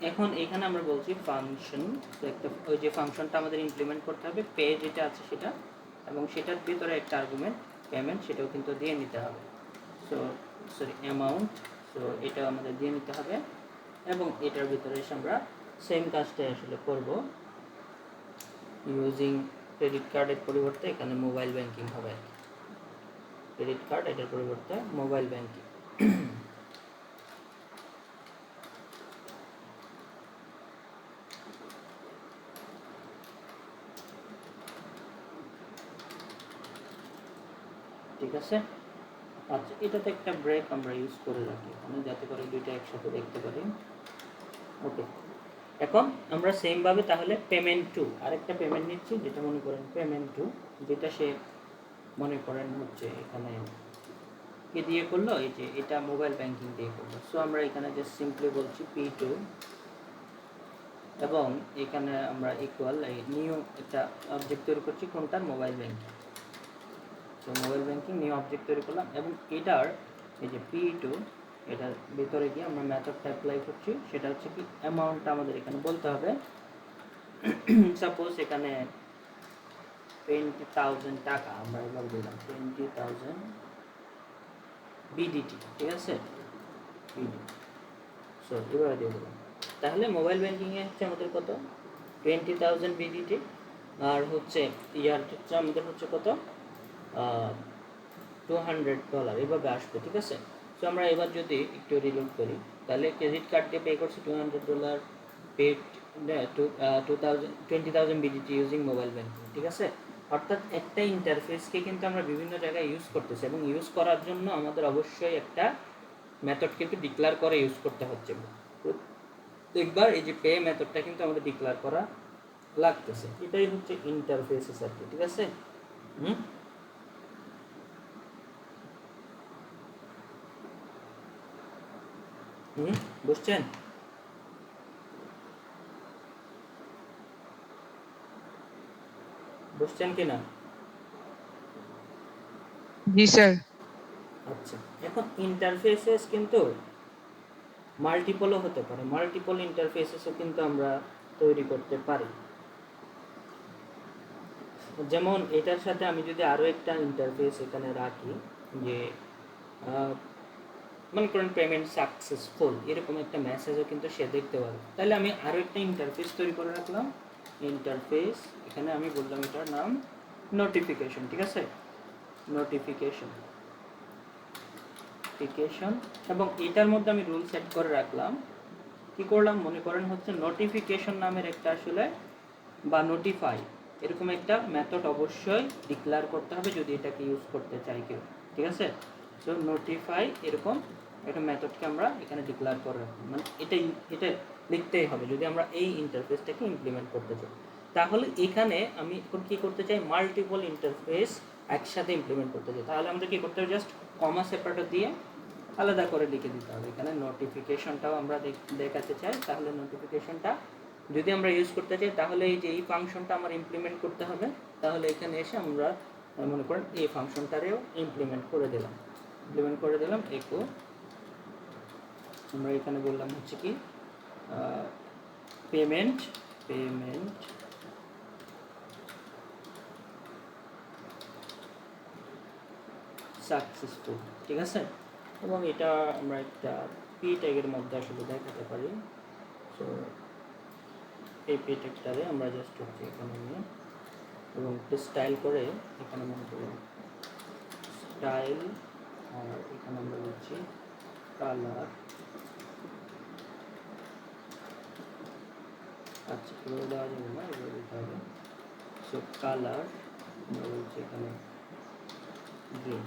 Speaker 1: এখন এখানে আমরা বলছি ফাংশন, তো একটা ওই যে ফাংশনটা আমাদের ইমপ্লিমেন্ট করতে হবে, পে যেটা আছে সেটা, এবং সেটার ভিতরে একটা আর্গুমেন্ট পেমেন্ট সেটাও কিন্তু দিয়ে নিতে হবে। সো সরি অ্যামাউন্ট, সো এটা আমাদের দিয়ে নিতে হবে, এবং এটার ভিতরে এসে আমরা সেম কাজটাই আসলে করব। ইউজিং ক্রেডিট কার্ডের পরিবর্তে এখানে মোবাইল ব্যাংকিং হবে, ক্রেডিট কার্ড এটার পরিবর্তে মোবাইল ব্যাংকিং। ঠিক আছে, আচ্ছা এটাতে একটা ব্রেক আমরা ইউজ করে রাখি এখানে যাতে করে দুইটা একসাথে দেখতে পারি। ওকে, এখন আমরা সেমভাবে তাহলে পেমেন্ট টু আরেকটা পেমেন্ট নিচ্ছি, যেটা মনে করেন পেমেন্ট টু, যেটা সে মনে করেন হচ্ছে এখানে কি দিয়ে করলো, এই যে এটা মোবাইল ব্যাংকিং দিয়ে করলো। সো আমরা এখানে জাস্ট সিম্পলি বলছি P2, এবং এখানে আমরা ইকুয়াল এই নিউ একটা অবজেক্ট তৈরি করছি কোনটার, mobile banking. So mobile banking new object তৈরি করলাম, এবং এটার এই যে P2 এটার ভিতরে গিয়ে আমরা মেথডটা অ্যাপ্লাই করছি, সেটা হচ্ছে কি অ্যামাউন্টটা আমাদের এখানে বলতে হবে। সাপোজ এখানে 20,000 টাকা আমরা এবার দিলাম 20,000 BDT। ঠিক আছে, BDT। সো এবার দিয়ে দিলাম, তাহলে মোবাইল ব্যাংকিংয়ে হচ্ছে আমাদের কত 20,000 বিডিটি, আর হচ্ছে ইয়ারটা আমাদের হচ্ছে কত, $200 এভাবে আসবে, ঠিক আছে। সো আমরা এবার যদি একটু রিলোড করি, তাহলে ক্রেডিট কার্ড দিয়ে পে করছি $200, paid 20,000 BDT using mobile banking, ঠিক আছে। অর্থাৎ একটা ইন্টারফেসকে কিন্তু আমরা বিভিন্ন জায়গায় ইউজ করতেছি, এবং ইউজ করার জন্য আমাদের অবশ্যই একটা মেথড কিন্তু ডিক্লেয়ার করে ইউজ করতে হচ্ছে। প্রত্যেকবার এই যে পে মেথডটা কিন্তু আমাদের ডিক্লেয়ার করা লাগতেছে, এটাই হচ্ছে ইন্টারফেসেস আর কি, ঠিক আছে। হুম বুঝছেন? বুঝছেন কি না?
Speaker 2: জি স্যার।
Speaker 1: আচ্ছা, এখন ইন্টারফেসেস কিন্তু মাল্টিপলও হতে পারে, মাল্টিপল ইন্টারফেসেসও কিন্তু আমরা তৈরি করতে পারি। যেমন এটার সাথে আমি যদি আরও একটা ইন্টারফেস এখানে রাখি, যে মনে করেন পেমেন্ট সাকসেসফুল, এরকম একটা মেসেজও কিন্তু সে দেখতে পাবে। তাহলে আমি আরও একটা ইন্টারফেস তৈরি করে রাখলাম, ইন্টারফেস, এখানে আমি বললাম এটার নাম নোটিফিকেশন, ঠিক আছে। নোটিফিকেশন, এবং এটার মধ্যে আমি রুল সেট করে রাখলাম, কি করলাম, মনে করেন হচ্ছে নোটিফিকেশন নামের একটা আসলে বা নোটিফাই, এরকম একটা মেথড অবশ্যই ডিক্লেয়ার করতে হবে যদি এটাকে ইউজ করতে চাই কেউ, ঠিক আছে। সো নোটিফাই এরকম একটা মেথডকে আমরা এখানে ডিক্লেয়ার করে রাখবো, মানে এটা লিখতেই হবে যদি আমরা এই ইন্টারফেসটাকে ইমপ্লিমেন্ট করতে চাই। তাহলে এখানে আমি এখন কী করতে চাই, মাল্টিপল ইন্টারফেস একসাথে ইমপ্লিমেন্ট করতে চাই, তাহলে আমাদের কী করতে হবে, জাস্ট কমা সেপারেটর দিয়ে আলাদা করে লিখে দিতে হবে। এখানে নোটিফিকেশনটাও আমরা দেখাতে চাই, তাহলে নোটিফিকেশনটা যদি আমরা ইউজ করতে চাই, তাহলে এই যে এই ফাংশনটা আমার ইমপ্লিমেন্ট করতে হবে, তাহলে এখানে এসে আমরা মনে করেন এই ফাংশনটারেও ইমপ্লিমেন্ট করে দিলাম, একো আমরা এখানে বললাম হচ্ছে কি পেমেন্ট সাকসেসফুল, ঠিক আছে। এবং এটা আমরা একটা পি ট্যাগের মধ্যে আসলে দেখাতে পারি। সো এই পি ট্যাগটারে আমরা জাস্ট হচ্ছে এখানে নিয়ে এবং স্টাইল করে এখানে মনে করি স্টাইল, আর এখানে আমরা বলছি কালার। আচ্ছা, এভাবে দেওয়া যাবে না, এভাবে দিতে হবে। সো কালার আমরা বলছি এখানে গ্রিন,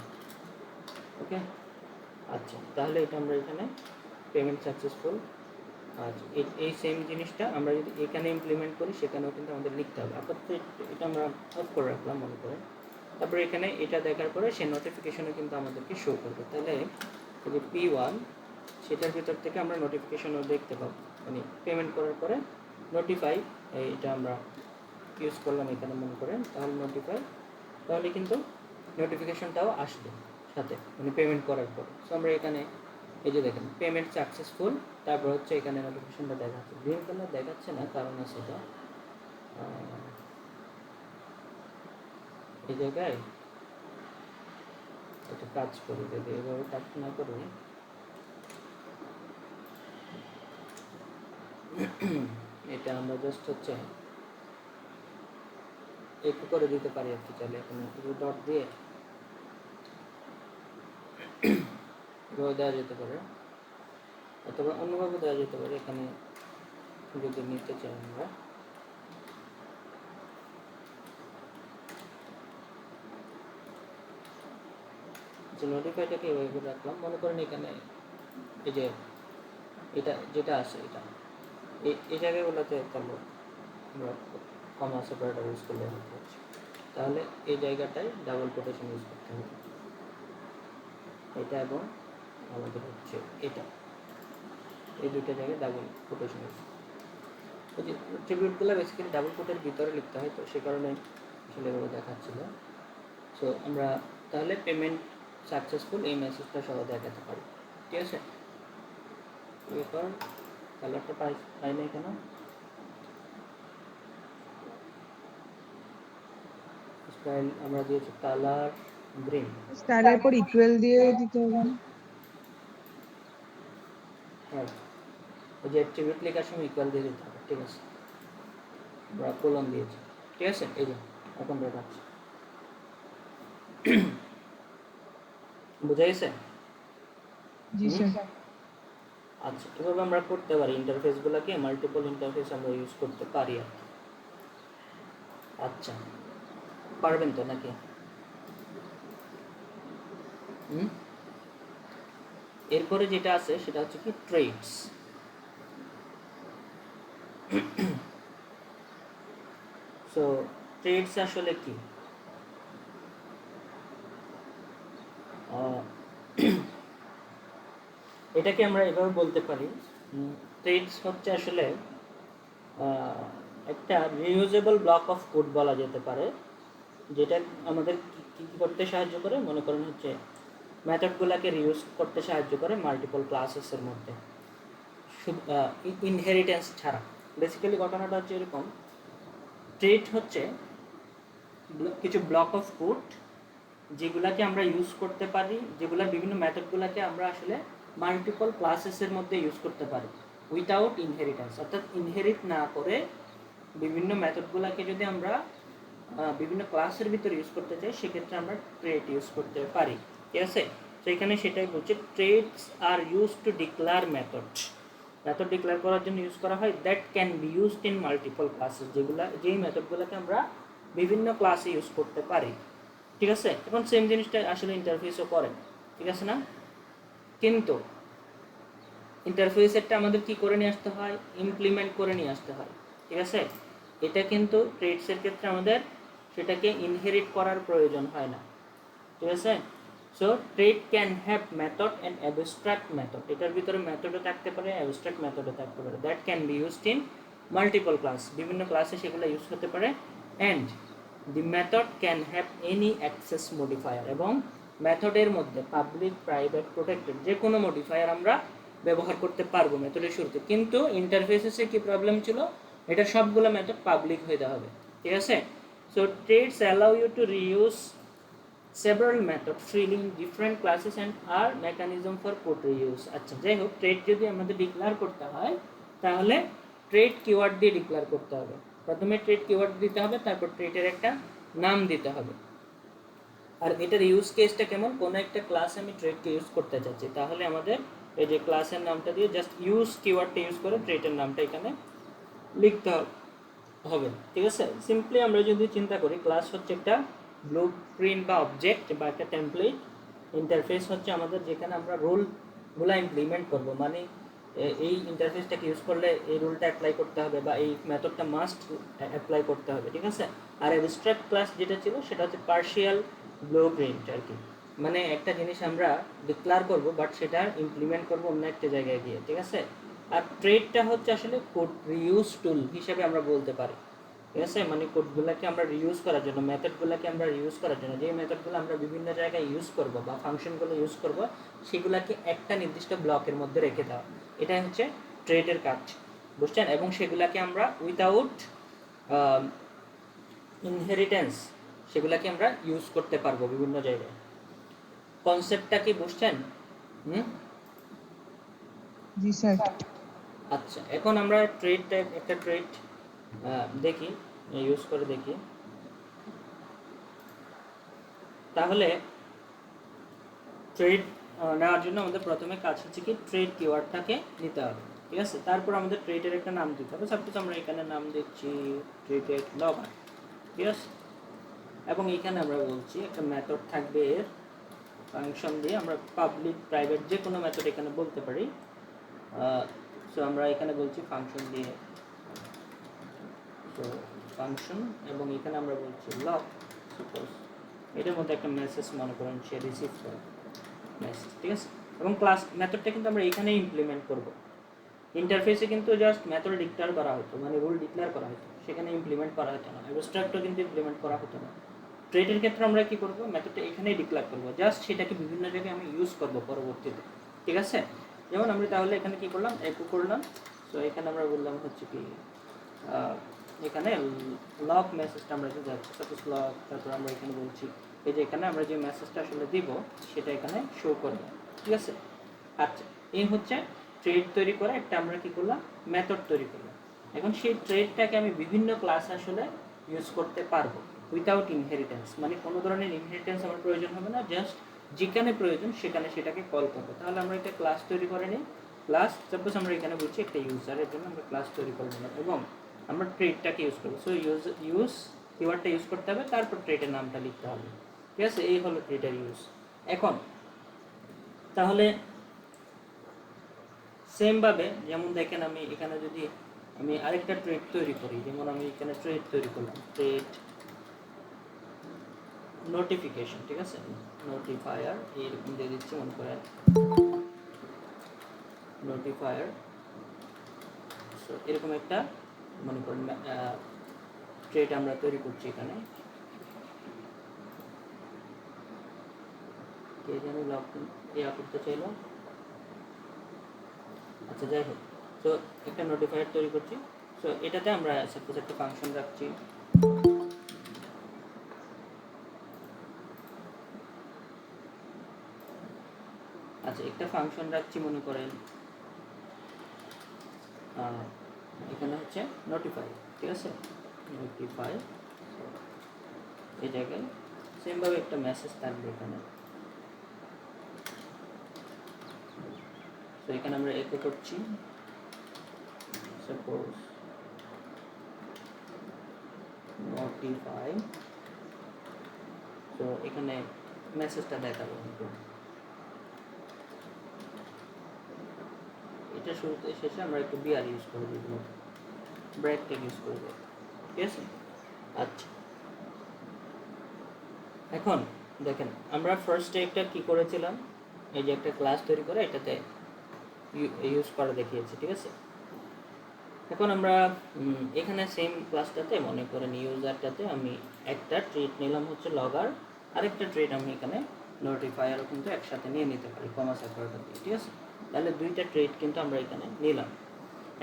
Speaker 1: ওকে। আচ্ছা, তাহলে এটা আমরা এখানে পেমেন্ট সাকসেসফুল। আচ্ছা, এই সেম জিনিসটা আমরা যদি এখানে ইমপ্লিমেন্ট করি, সেখানেও কিন্তু আমাদের লিখতে হবে। আপাতত এটা আমরা অফ করে রাখলাম মনে করে, তারপরে এখানে এটা দেখার পরে সে নোটিফিকেশনে কিন্তু আমাদেরকে শো করবে। তাহলে এই যে P1, সেটার ভিতর থেকে আমরা নোটিফিকেশনও দেখতে পাবো, মানে পেমেন্ট করার পরে নোটিফাই, এটা আমরা ইউজ করলাম এখানে মনে করেন, তাহলে নোটিফাই, তাহলে কিন্তু নোটিফিকেশনটাও আসবে সাথে, মানে পেমেন্ট করার পরে। সো আমরা এখানে এই যে দেখেন পেমেন্ট সাকসেসফুল, তারপর হচ্ছে এখানে নোটিফিকেশনটা দেখাচ্ছে, গ্রিন কালার দেখাচ্ছে না, কারণ আছে এটা এই জায়গায় একটা কাজ করি, যদি এভাবে কাজ না করি, এটা আমরা জাস্ট হচ্ছে একটু করে দিতে পারি আর কি, চাইলে এখন ডট দিয়ে এভাবে দেওয়া যেতে পারে, অথবা অন্যভাবে দেওয়া যেতে পারে। এখানে যদি নিতে চাই আমরা, যে নোটিফাইটাকে এভাবে রাখলাম, মনে করেন এখানে এই যে এটা যেটা আছে, এটা এই জায়গাগুলোতে তাহলে আমরা কমা সেপারেটর ইউজ করলে হচ্ছে, তাহলে এই জায়গাটায় ডাবল কোটেশন ইউজ করতে হবে, এটা এবং আমাদের হচ্ছে এটা, এই দুটো জায়গায় ডাবল কোটেশন ইউজ। ওই যে ট্রিবিউটগুলো বেসিক্যালি ডাবল কোটের ভিতরে লিখতে হয়, তো সে কারণে আসলে এভাবে দেখাচ্ছিল। সো আমরা তাহলে পেমেন্ট সাকসেসফুল এই মেসেজটা সহ দেখাতে পারি, ঠিক আছে। এরপর কালারটা পাই না কেন, স্টাইল আমরা দিয়েছি কালার গ্রিন,
Speaker 2: স্টাইলের পর ইকুয়াল দিয়ে দিতে হবে।
Speaker 1: হ্যাঁ, ওই যে অ্যাট্রিবিউট লেখার সময় ইকুয়াল দিয়ে দিতে হবে, ঠিক আছে। আমরা কোলন দিয়েছি, ঠিক আছে। এই যে এখন দেখাচ্ছি, বুঝা গেছে?
Speaker 2: জি স্যার।
Speaker 1: আচ্ছা, এভাবে আমরা করতে পারি, ইন্টারফেসগুলোকে মাল্টিপল ইন্টারফেস আমরা ইউজ করতে পারি আর কি। আচ্ছা, পারবেন তো নাকি? এরপরে যেটা আছে সেটা হচ্ছে কি ট্রেডস। সো ট্রেডস আসলে কি? এটাকে আমরা এভাবে বলতে পারি, ট্রেডস হচ্ছে আসলে একটা রিউজেবল ব্লক অফ কোড বলা যেতে পারে, যেটা আমাদের কী করতে সাহায্য করে, মনে করেন হচ্ছে মেথডগুলোকে রিউজ করতে সাহায্য করে মাল্টিপল ক্লাসেসের মধ্যে, ইনহেরিটেন্স ছাড়া। বেসিক্যালি ঘটনাটা হচ্ছে এরকম, ট্রেড হচ্ছে কিছু ব্লক অফ কোড যেগুলাকে আমরা ইউজ করতে পারি, যেগুলা বিভিন্ন মেথডগুলোকে আমরা আসলে মাল্টিপল ক্লাসেসের মধ্যে ইউজ করতে পারি উইথাউট ইনহেরিটেন্স। অর্থাৎ ইনহেরিট না করে বিভিন্ন মেথডগুলোকে যদি আমরা বিভিন্ন ক্লাসের ভিতরে ইউজ করতে চাই, সেক্ষেত্রে আমরা ট্রেড ইউজ করতে পারি, ঠিক আছে। তো এখানে সেটাই বলছে, traits are use to declare method declare করার জন্য ইউজ করা হয়, that can be used in multiple classes, যেই মেথডগুলোকে আমরা বিভিন্ন ক্লাসে ইউজ করতে পারি, ঠিক আছে। এখন সেম জিনিসটা আসলে ইন্টারফেসও করে, ঠিক আছে না? কিন্তু ইন্টারফেসেরটা আমাদের কি করে নিয়ে আসতে হয়, ইমপ্লিমেন্ট করে নিয়ে আসতে হয়, ঠিক আছে। এটা কিন্তু ট্রেডসের ক্ষেত্রে আমাদের সেটাকে ইনহেরিট করার প্রয়োজন হয় না, ঠিক আছে। So trade can have method and abstract method, এটার ভিতরে মেথডও থাকতে পারে, অ্যাবস্ট্রাক্ট মেথডও থাকতে পারে, that can be used in multiple class, বিভিন্ন ক্লাসে সেগুলো ইউজ হতে পারে। And the method can have any access modifier, এবং মেথডের মধ্যে পাবলিক, প্রাইভেট, প্রোটেক্টেড যে কোনো মডিফায়ার আমরা ব্যবহার করতে পারবো মেথডের শুরুতে। কিন্তু ইন্টারফেসে কি প্রবলেম ছিল, এটা সবগুলো মেথড পাবলিক হইতে হবে, ঠিক আছে। So traits allow you to reuse several methods freely in different classes and are mechanism for code reuse। আচ্ছা, যাই হোক, ট্রেড যদি আমাদের ডিক্লেয়ার করতে হয় তাহলে ট্রেড কিওয়ার্ড দিয়ে ডিক্লেয়ার করতে হবে। প্রথমে ট্রেড কিওয়ার্ড দিতে হবে, তারপর ট্রেডের একটা নাম দিতে হবে। আর এটার ইউজ কেসটা কেমন, কোনো একটা ক্লাসে আমি ট্রেডকে ইউজ করতে চাচ্ছি, তাহলে আমাদের এই যে ক্লাসের নামটা দিয়ে জাস্ট ইউজ কিওয়ার্ডটা ইউজ করে ট্রেডের নামটা এখানে লিখতে হবে, ঠিক আছে। সিম্পলি আমরা যদি চিন্তা করি, ক্লাস হচ্ছে একটা ব্লু প্রিন্ট বা অবজেক্ট বা একটা টেমপ্লেট, ইন্টারফেস হচ্ছে আমাদের যেখানে আমরা রুলগুলো ইমপ্লিমেন্ট করব, মানে এই ইন্টারফেসটাকে ইউজ করলে এই রুলটা অ্যাপ্লাই করতে হবে বা এই মেথডটা মাস্ট অ্যাপ্লাই করতে হবে, ঠিক আছে। আর অ্যাবস্ট্রাক্ট ক্লাস যেটা ছিল সেটা হচ্ছে পার্শিয়াল ব্লু প্রিন্ট আর কি, মানে একটা জিনিস আমরা ডিক্লেয়ার করব বাট সেটা ইমপ্লিমেন্ট করব অন্য একটা জায়গায় গিয়ে, ঠিক আছে। আর ট্রেডটা হচ্ছে আসলে কোড রিউজ টুল হিসেবে আমরা বলতে পারি, ঠিক আছে। মানে কোডগুলোকে আমরা রিউজ করার জন্য, মেথডগুলোকে আমরা রিউজ করার জন্য, যে মেথডগুলো আমরা বিভিন্ন জায়গায় ইউজ করব বা ফাংশনগুলো ইউজ করব, সেগুলোকে একটা নির্দিষ্ট ব্লকের মধ্যে রেখে দেওয়া, এটাই হচ্ছে ট্রেডের কাজ, বুঝছেন। এবং সেগুলোকে আমরা উইথাউট ইনহেরিটেন্স সেগুলোকে আমরা ইউজ করতে পারবো বিভিন্ন জায়গায়। কনসেপ্টটা কি বুঝছেন?
Speaker 2: জি স্যার।
Speaker 1: আচ্ছা, এখন আমরা একটা ট্রেড দেখি, ইউজ করে দেখি। তাহলে ট্রেড নেওয়ার জন্য আমাদের প্রথমে কাজ হচ্ছে কি, ট্রেড কিওয়ার্ডটাকে নিতে হবে, ঠিক আছে। তারপর আমাদের ট্রেডের একটা নাম দিতে হবে। সাপোজ আমরা এখানে নাম দিচ্ছি ট্রেডেড লগার, ঠিক আছে। এবং এখানে আমরা বলছি একটা মেথড থাকবে, এর ফাংশন দিয়ে আমরা পাবলিক, প্রাইভেট যে কোনো মেথড এখানে বলতে পারি। সো আমরা এখানে বলছি ফাংশন দিয়ে, তো ফাংশন, এবং এখানে আমরা বলছি লগ। সাপোজ এটার মধ্যে একটা মেসেজ মনে করেন সে রিসিভ করে মেসেজ, ঠিক আছে। এবং ক্লাস মেথডটা কিন্তু আমরা এখানে ইমপ্লিমেন্ট করব। ইন্টারফেসে কিন্তু জাস্ট মেথড ডিক্লেয়ার করা হতো, মানে রুল ডিক্লেয়ার করা হতো, সেখানে ইমপ্লিমেন্ট করা হতো না। অ্যাবস্ট্রাক্টও কিন্তু ইমপ্লিমেন্ট করা হতো না। ট্রেডের ক্ষেত্রে আমরা কি করব, মেথডটা এখানেই ডিক্লেয়ার করব, জাস্ট সেটাকে বিভিন্ন জায়গায় আমি ইউজ করব পরবর্তীতে, ঠিক আছে। যেমন আমরা তাহলে এখানে কি করলাম, একু করলাম। সো এখানে আমরা বললাম হচ্ছে কি, এখানে লগ মেসেজটা আমরা যে যাচ্ছি, সাপোজ লগ, তারপর আমরা এখানে বলছি এই যে এখানে আমরা যে মেসেজটা আসলে দিব সেটা এখানে শো করবে, ঠিক আছে। আচ্ছা, এই হচ্ছে ট্রেড তৈরি করে একটা আমরা কি করলাম, মেথড তৈরি করলাম। এখন সেই ট্রেডটাকে আমি বিভিন্ন ক্লাস আসলে ইউজ করতে পারবো উইথাউট ইনহেরিটেন্স, মানে কোনো ধরনের ইনহেরিটেন্স আমার প্রয়োজন হবে না, জাস্ট যেখানে প্রয়োজন সেখানে সেটাকে কল করবো। তাহলে আমরা একটা ক্লাস তৈরি করে নিই। ক্লাস সাপোজ আমরা এখানে বলছি একটা ইউজারের জন্য আমরা ক্লাস তৈরি করে নিলাম এবং আমরা ট্রেডটাকে ইউজ করবো। সো ইউজ কিওয়ার্ডটা ইউজ করতে হবে, তারপর ট্রেডের নামটা লিখতে হবে। ঠিক আছে, এই হলো ট্রেডের ইউজ। এখন তাহলে সেমভাবে যেমন দেখেন আমি এখানে যদি আমি আরেকটা ট্রেড তৈরি করি, যেমন আমি এখানে ট্রেড তৈরি করলাম ট্রেড নোটিফিকেশন, ঠিক আছে, নোটিফায়ার এইরকম দিয়ে দিচ্ছি, মনে করেন নোটিফায়ার। সো এরকম একটা মনে করেন ট্রেড আমরা তৈরি করছি এখানে। কে যেন লগ ইয়া করতে চাইলো, আচ্ছা যাই হোক। সো একটা নোটিফায়ার তৈরি করছি। সো এটাতে আমরা সাপোজ একটা ফাংশন রাখছি, আচ্ছা একটা ফাংশন রাখছি মনে করেন এখানে হচ্ছে নোটিফাই, ঠিক আছে, নোটিফাই। এই জায়গায় সেমভাবে একটা মেসেজ থাকবে এখানে। তো এখানে আমরা একো করছি সাপোজ নোটিফাই। তো এখানে মেসেজটা দেখাবো, এটা শুরুতে শেষে আমরা একটু বিআর ইউজ করে দিব, ব্রেক টেক ইউজ করব, ঠিক আছে। আচ্ছা এখন দেখেন আমরা ফার্স্টে একটা কি করেছিলাম, এই যে একটা ক্লাস তৈরি করে এটাতে ইউজ করে দেখিয়েছি, ঠিক আছে। এখন আমরা এখানে সেম ক্লাসটাতে মনে করেন ইউজারটাতে আমি একটা ট্রেড নিলাম হচ্ছে লগার, আরেকটা ট্রেড আমি এখানে নোটিফায়ারও কিন্তু একসাথে নিয়ে নিতে পারি কমা সেপারেটর দিয়ে, ঠিক আছে। তাহলে দুইটা ট্রেড কিন্তু আমরা এখানে নিলাম।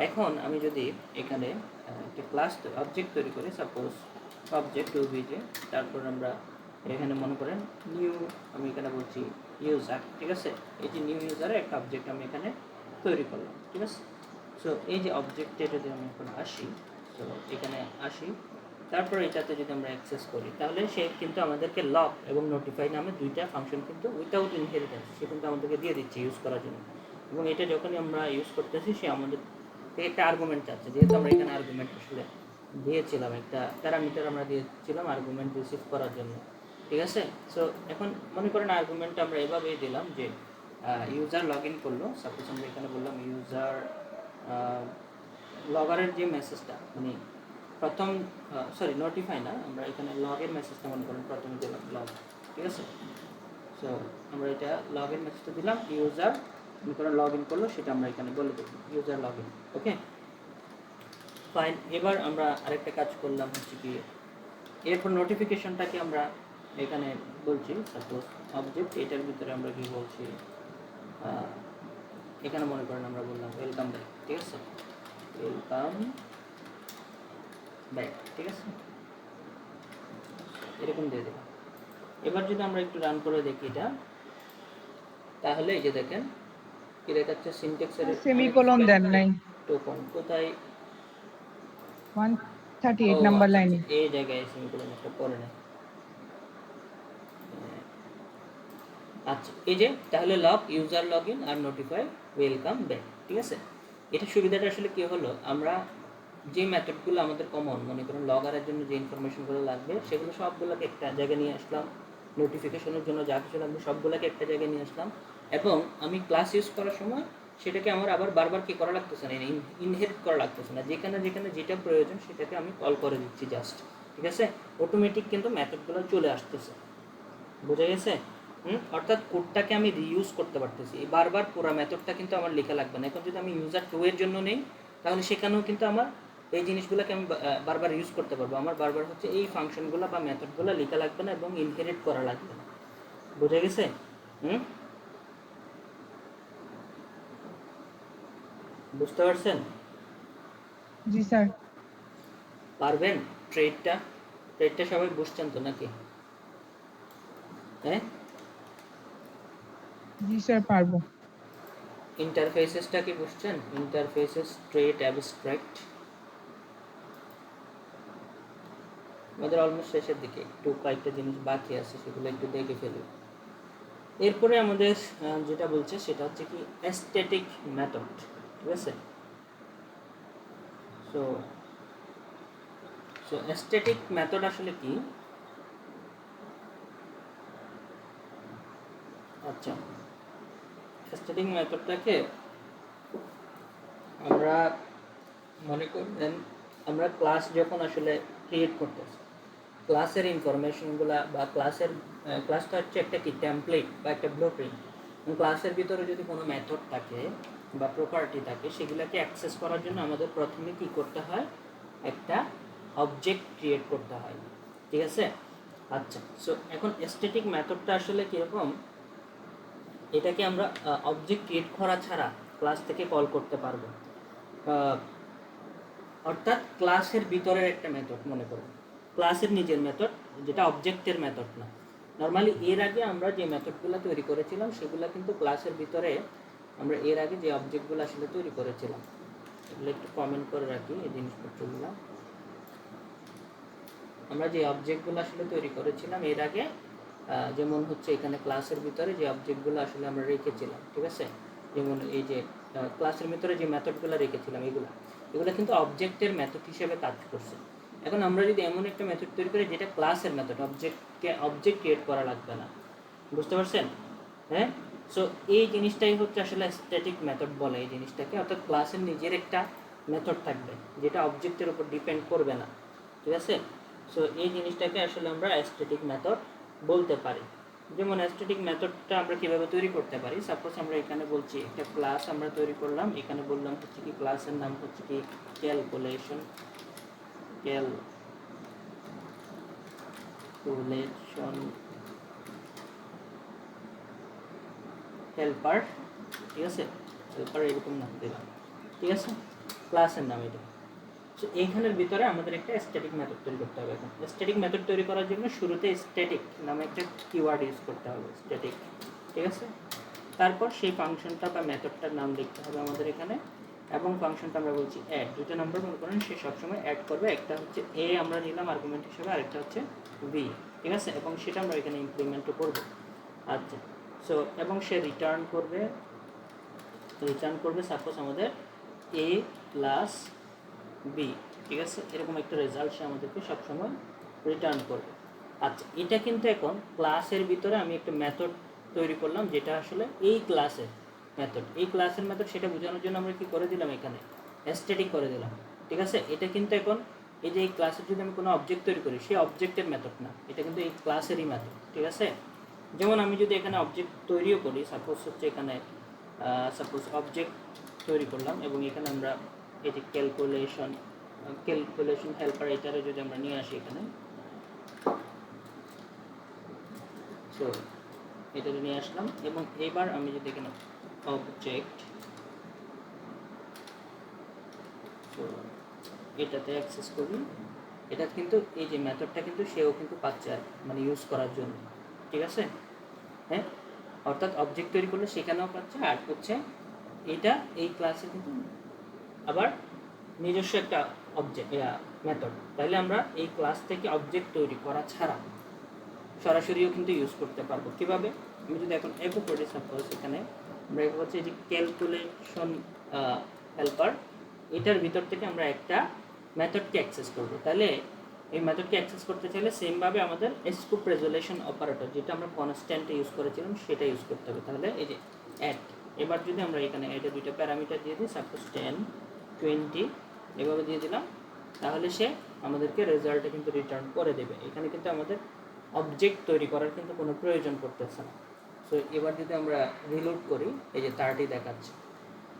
Speaker 1: এখন আমি যদি এখানে একটা ক্লাস অবজেক্ট তৈরি করি, সাপোজ অবজেক্ট ওবিজে, তারপর আমরা এখানে মনে করেন নিউ, আমি এখানে বলছি ইউজার, ঠিক আছে। এই যে নিউ ইউজারের একটা অবজেক্ট আমি এখানে তৈরি করলাম, ঠিক আছে। সো এই যে অবজেক্টে যদি আমি এখন আসি, তো এখানে আসি, তারপর এটাতে যদি আমরা অ্যাক্সেস করি, তাহলে সে কিন্তু আমাদেরকে লক এবং নোটিফাই নামে দুইটা ফাংশন কিন্তু উইথাউট ইনহেরিটেন্স সে কিন্তু আমাদেরকে দিয়ে দিচ্ছে ইউজ করার জন্য। এবং এটা যখনই আমরা ইউজ করতেছি সে আমাদের থেকে একটা আর্গুমেন্ট চাচ্ছে, যেহেতু আমরা এখানে আর্গুমেন্ট আসলে দিয়েছিলাম, একটা প্যারামিটার আমরা দিয়েছিলাম আর্গুমেন্ট রিসিভ করার জন্য, ঠিক আছে। সো এখন মনে করেন আর্গুমেন্টটা আমরা এভাবেই দিলাম যে ইউজার লগ ইন করলো, সাপোজ আমরা এখানে বললাম ইউজার লগারের যে মেসেজটা মানে প্রথম, সরি নোটিফাই না, আমরা এখানে লগের মেসেজটা মনে করেন প্রথমে দিলাম লগ, ঠিক আছে। সো আমরা এটা লগের মেসেজটা দিলাম, ইউজার মনে করেন লগ ইন করলো, সেটা আমরা এখানে বলে দেবো user log in, okay fine. এবার আমরা আরেকটা কাজ করলাম হচ্ছে কি, এরপর নোটিফিকেশনটাকে আমরা এখানে বলছি সাপোজ অবজেক্ট, এটার ভিতরে আমরা কি বলছি, এখানে মনে করেন আমরা বললাম ওয়েলকাম ব্যাক, ঠিক আছে, ওয়েলকাম ব্যাক, ঠিক আছে, এরকম দিয়ে দেবো। এবার যদি আমরা একটু রান করে দেখি এটা, তাহলে এই যে দেখেন কি দেখাচ্ছে, সিনট্যাক্সের
Speaker 2: সেমিকোলন দেন নাই,
Speaker 1: টোকন কোথায়,
Speaker 2: 138 নাম্বার লাইনে।
Speaker 1: এই জায়গায় সেমিকোলন একটা পড়ে নেয়। আচ্ছা এই যে তাহলে লগ ইউজার লগ ইন আর নোটিফাই ওয়েলকাম ব্যাক, ঠিক আছে। এটা সুবিধাটা আসলে কী হলো, আমরা যে মেথডগুলো আমাদের কমন, মনে করেন লগারের জন্য যে ইনফরমেশনগুলো লাগবে সেগুলো সবগুলোকে একটা জায়গায় নিয়ে আসলাম, নোটিফিকেশনের জন্য যা কিছু লাগবে সবগুলোকে একটা জায়গায় নিয়ে আসলাম, এবং আমি ক্লাস ইউজ করার সময় সেটাকে আমার আবার বারবার কী করা লাগতেছে না, ইনহেরিট করা লাগতেছে না, যেখানে যেখানে যেটা প্রয়োজন সেটাকে আমি কল করে দিচ্ছি জাস্ট, ঠিক আছে। অটোমেটিক কিন্তু মেথডগুলো চলে আসতেছে, বোঝা গেছে। অর্থাৎ কোডটাকে আমি রিইউজ করতে পারতেছি, বারবার পুরো মেথডটা কিন্তু আমার লেখা লাগবে না। এখন যদি আমি ইউজার 2 এর জন্য নেই, তাহলে সেখানেও কিন্তু আমার এই জিনিসগুলোকে আমি বারবার ইউজ করতে পারবো, আমার বারবার হচ্ছে এই ফাংশনগুলো বা মেথডগুলো লেখা লাগবে না এবং ইনহেরিট করা লাগবে না, বুঝে গেছে। বুঝতে পারছেন?
Speaker 2: জি স্যার।
Speaker 1: পারবেন? ট্রেডটা সবাই বুঝছেন তো নাকি? হ্যাঁ,
Speaker 2: জি স্যার পারবো।
Speaker 1: ইন্টারফেসেসটা কি বুঝছেন? ইন্টারফেসেস ট্রেড অ্যাবস্ট্রাক্ট আমাদের অলমোস্ট শেষের দিকে, একটু কয়েকটা জিনিস বাকি আছে, সেগুলো একটু দেখে ফেলি। এরপরে আমাদের যেটা বলছে সেটা হচ্ছে কি অ্যাস্থেটিক মেথড, ঠিক আছে। সো সো অ্যাস্থেটিক মেথড আসলে কি? আচ্ছা, অ্যাস্থেটিক মেথডটাকে আমরা মনে করবেন, আমরা ক্লাস যখন আসলে ক্রিয়েট করতেছি, ক্লাসের ইনফরমেশনগুলা বা ক্লাসটা হচ্ছে একটা কি টেমপ্লেট বা একটা ব্লুপ্রিন্ট। ক্লাসের ভিতরে যদি কোনো মেথড থাকে বা প্রপার্টি থাকে, সেগুলোকে অ্যাক্সেস করার জন্য আমাদের প্রথমে কি করতে হয়? একটা অবজেক্ট ক্রিয়েট করতে হয়, ঠিক আছে। আচ্ছা, সো এখন অ্যাস্থেটিক মেথডটা আসলে কীরকম? এটাকে আমরা অবজেক্ট ক্রিয়েট করা ছাড়া ক্লাস থেকে কল করতে পারবো। অর্থাৎ ক্লাসের ভিতরের একটা মেথড মনে করুন, ক্লাসের নিজের মেথড, যেটা অবজেক্টের মেথড না। নর্মালি এর আগে আমরা যে মেথডগুলো তৈরি করেছিলাম সেগুলো কিন্তু ক্লাসের ভিতরে, আমরা এর আগে যে অবজেক্টগুলো আসলে তৈরি করেছিলাম, এগুলো একটু কমেন্ট করে রাখি এই জিনিসপত্রগুলো। আমরা যে অবজেক্টগুলো আসলে তৈরি করেছিলাম এর আগে, যেমন হচ্ছে এখানে ক্লাসের ভিতরে যে অবজেক্টগুলো আসলে আমরা রেখেছিলাম, ঠিক আছে, যেমন এই যে ক্লাসের ভিতরে যে মেথডগুলো রেখেছিলাম, এগুলো কিন্তু অবজেক্টের মেথড হিসেবে কাজ করছে। এখন আমরা যদি এমন একটা মেথড তৈরি করি যেটা ক্লাসের মেথড, অবজেক্ট ক্রিয়েট করা লাগবে না, বুঝতে পারছেন? হ্যাঁ, সো এই জিনিসটাই হচ্ছে আসলে স্ট্যাটিক মেথড বলে এই জিনিসটাকে। অর্থাৎ ক্লাসের নিজের একটা মেথড থাকবে যেটা অবজেক্টের উপর ডিপেন্ড করবে না, ঠিক আছে। সো এই জিনিসটাকে আসলে আমরা স্ট্যাটিক মেথড বলতে পারি। যেমন স্ট্যাটিক মেথডটা আমরা কীভাবে তৈরি করতে পারি, সাপোজ আমরা এখানে বলছি একটা ক্লাস আমরা তৈরি করলাম, এখানে বললাম হচ্ছে কি ক্লাসের নাম হচ্ছে কি ক্যালকুলেশন হেল্পার, ঠিক আছে, হেল্পার এরকম নাম দিলাম, ঠিক আছে, ক্লাসের নাম এটা। সো এইখানের ভিতরে আমাদের একটা স্ট্যাটিক মেথড তৈরি করতে হবে। এখন স্ট্যাটিক মেথড তৈরি করার জন্য শুরুতে স্ট্যাটিক নামে একটা কিওয়ার্ড ইউজ করতে হবে, স্ট্যাটিক, ঠিক আছে। তারপর সেই ফাংশনটা বা মেথডটার নাম লিখতে হবে আমাদের এখানে, এবং ফাংশনটা আমরা বলছি অ্যাড। দুটো নাম্বার মনে করেন সে সবসময় অ্যাড করবে, একটা হচ্ছে এ আমরা নিলাম আর্গুমেন্ট হিসেবে, আরেকটা হচ্ছে বি, ঠিক আছে, এবং সেটা আমরা এখানে ইমপ্লিমেন্টও করবো। আচ্ছা, সো এবং সে রিটার্ন করবে সাপোজ আমাদের এ প্লাস বি, ঠিক আছে, এরকম একটা রেজাল্ট সে আমাদেরকে সবসময় রিটার্ন করবে। আচ্ছা, এটা কিন্তু এখন ক্লাসের ভিতরে আমি একটা মেথড তৈরি করলাম যেটা আসলে এই ক্লাসের মেথড, সেটা বোঝানোর জন্য আমরা কি করে দিলাম, এখানে স্ট্যাটিক করে দিলাম, ঠিক আছে। এটা কিন্তু এখন এই যে এই ক্লাসের যদি আমি কোনো অবজেক্ট তৈরি করি, সেই অবজেক্টের মেথড না, এটা কিন্তু এই ক্লাসেরই মেথড, ঠিক আছে। যেমন আমি যদি এখানে অবজেক্ট তৈরিও করি, সাপোজ হচ্ছে এখানে অবজেক্ট তৈরি করলাম, এবং এখানে আমরা এই যে ক্যালকুলেশন হেল্পার, এটারে যদি আমরা নিয়ে আসি এখানে, সো এটারে নিয়ে আসলাম, এবং এবার আমি যদি এখানে অবজেক্ট, সো এটাতে অ্যাক্সেস করি, এটা কিন্তু এই যে মেথডটা কিন্তু সেও কিন্তু পাচ্ছে আর মানে ইউজ করার জন্য, ঠিক আছে। হ্যাঁ, অর্থাৎ অবজেক্ট তৈরি করলে সেখানেও পাচ্ছে, আর হচ্ছে এটা এই ক্লাসে কিন্তু আবার নিজস্ব একটা অবজেক্ট মেথড। তাহলে আমরা এই ক্লাস থেকে অবজেক্ট তৈরি করা ছাড়া সরাসরিও কিন্তু ইউজ করতে পারবো। কীভাবে? আমি যদি এখন একো করি, সাপোজ এখানে আমরা একো হচ্ছে যে ক্যালকুলেশন হেল্পার, এটার ভিতর থেকে আমরা একটা মেথডকে অ্যাক্সেস করব। তাহলে এই মেথডকে অ্যাক্সেস করতে চাইলে সেমভাবে আমাদের স্কোপ রেজুলেশন অপারেটর, যেটা আমরা কনস্ট্যান্টে ইউজ করেছিলাম, সেটা ইউজ করতে হবে। তাহলে এই যে অ্যাড, এবার যদি আমরা এখানে অ্যাডে দুইটা প্যারামিটার দিয়ে দিই, সাপোজ 10, 20 এভাবে দিয়ে দিলাম, তাহলে সে আমাদেরকে রেজাল্টে কিন্তু রিটার্ন করে দেবে। এখানে কিন্তু আমাদের অবজেক্ট তৈরি করার কিন্তু কোনো প্রয়োজন পড়তেছে না। সো এবার যদি আমরা রিলোড করি, এই যে 30 দেখাচ্ছে,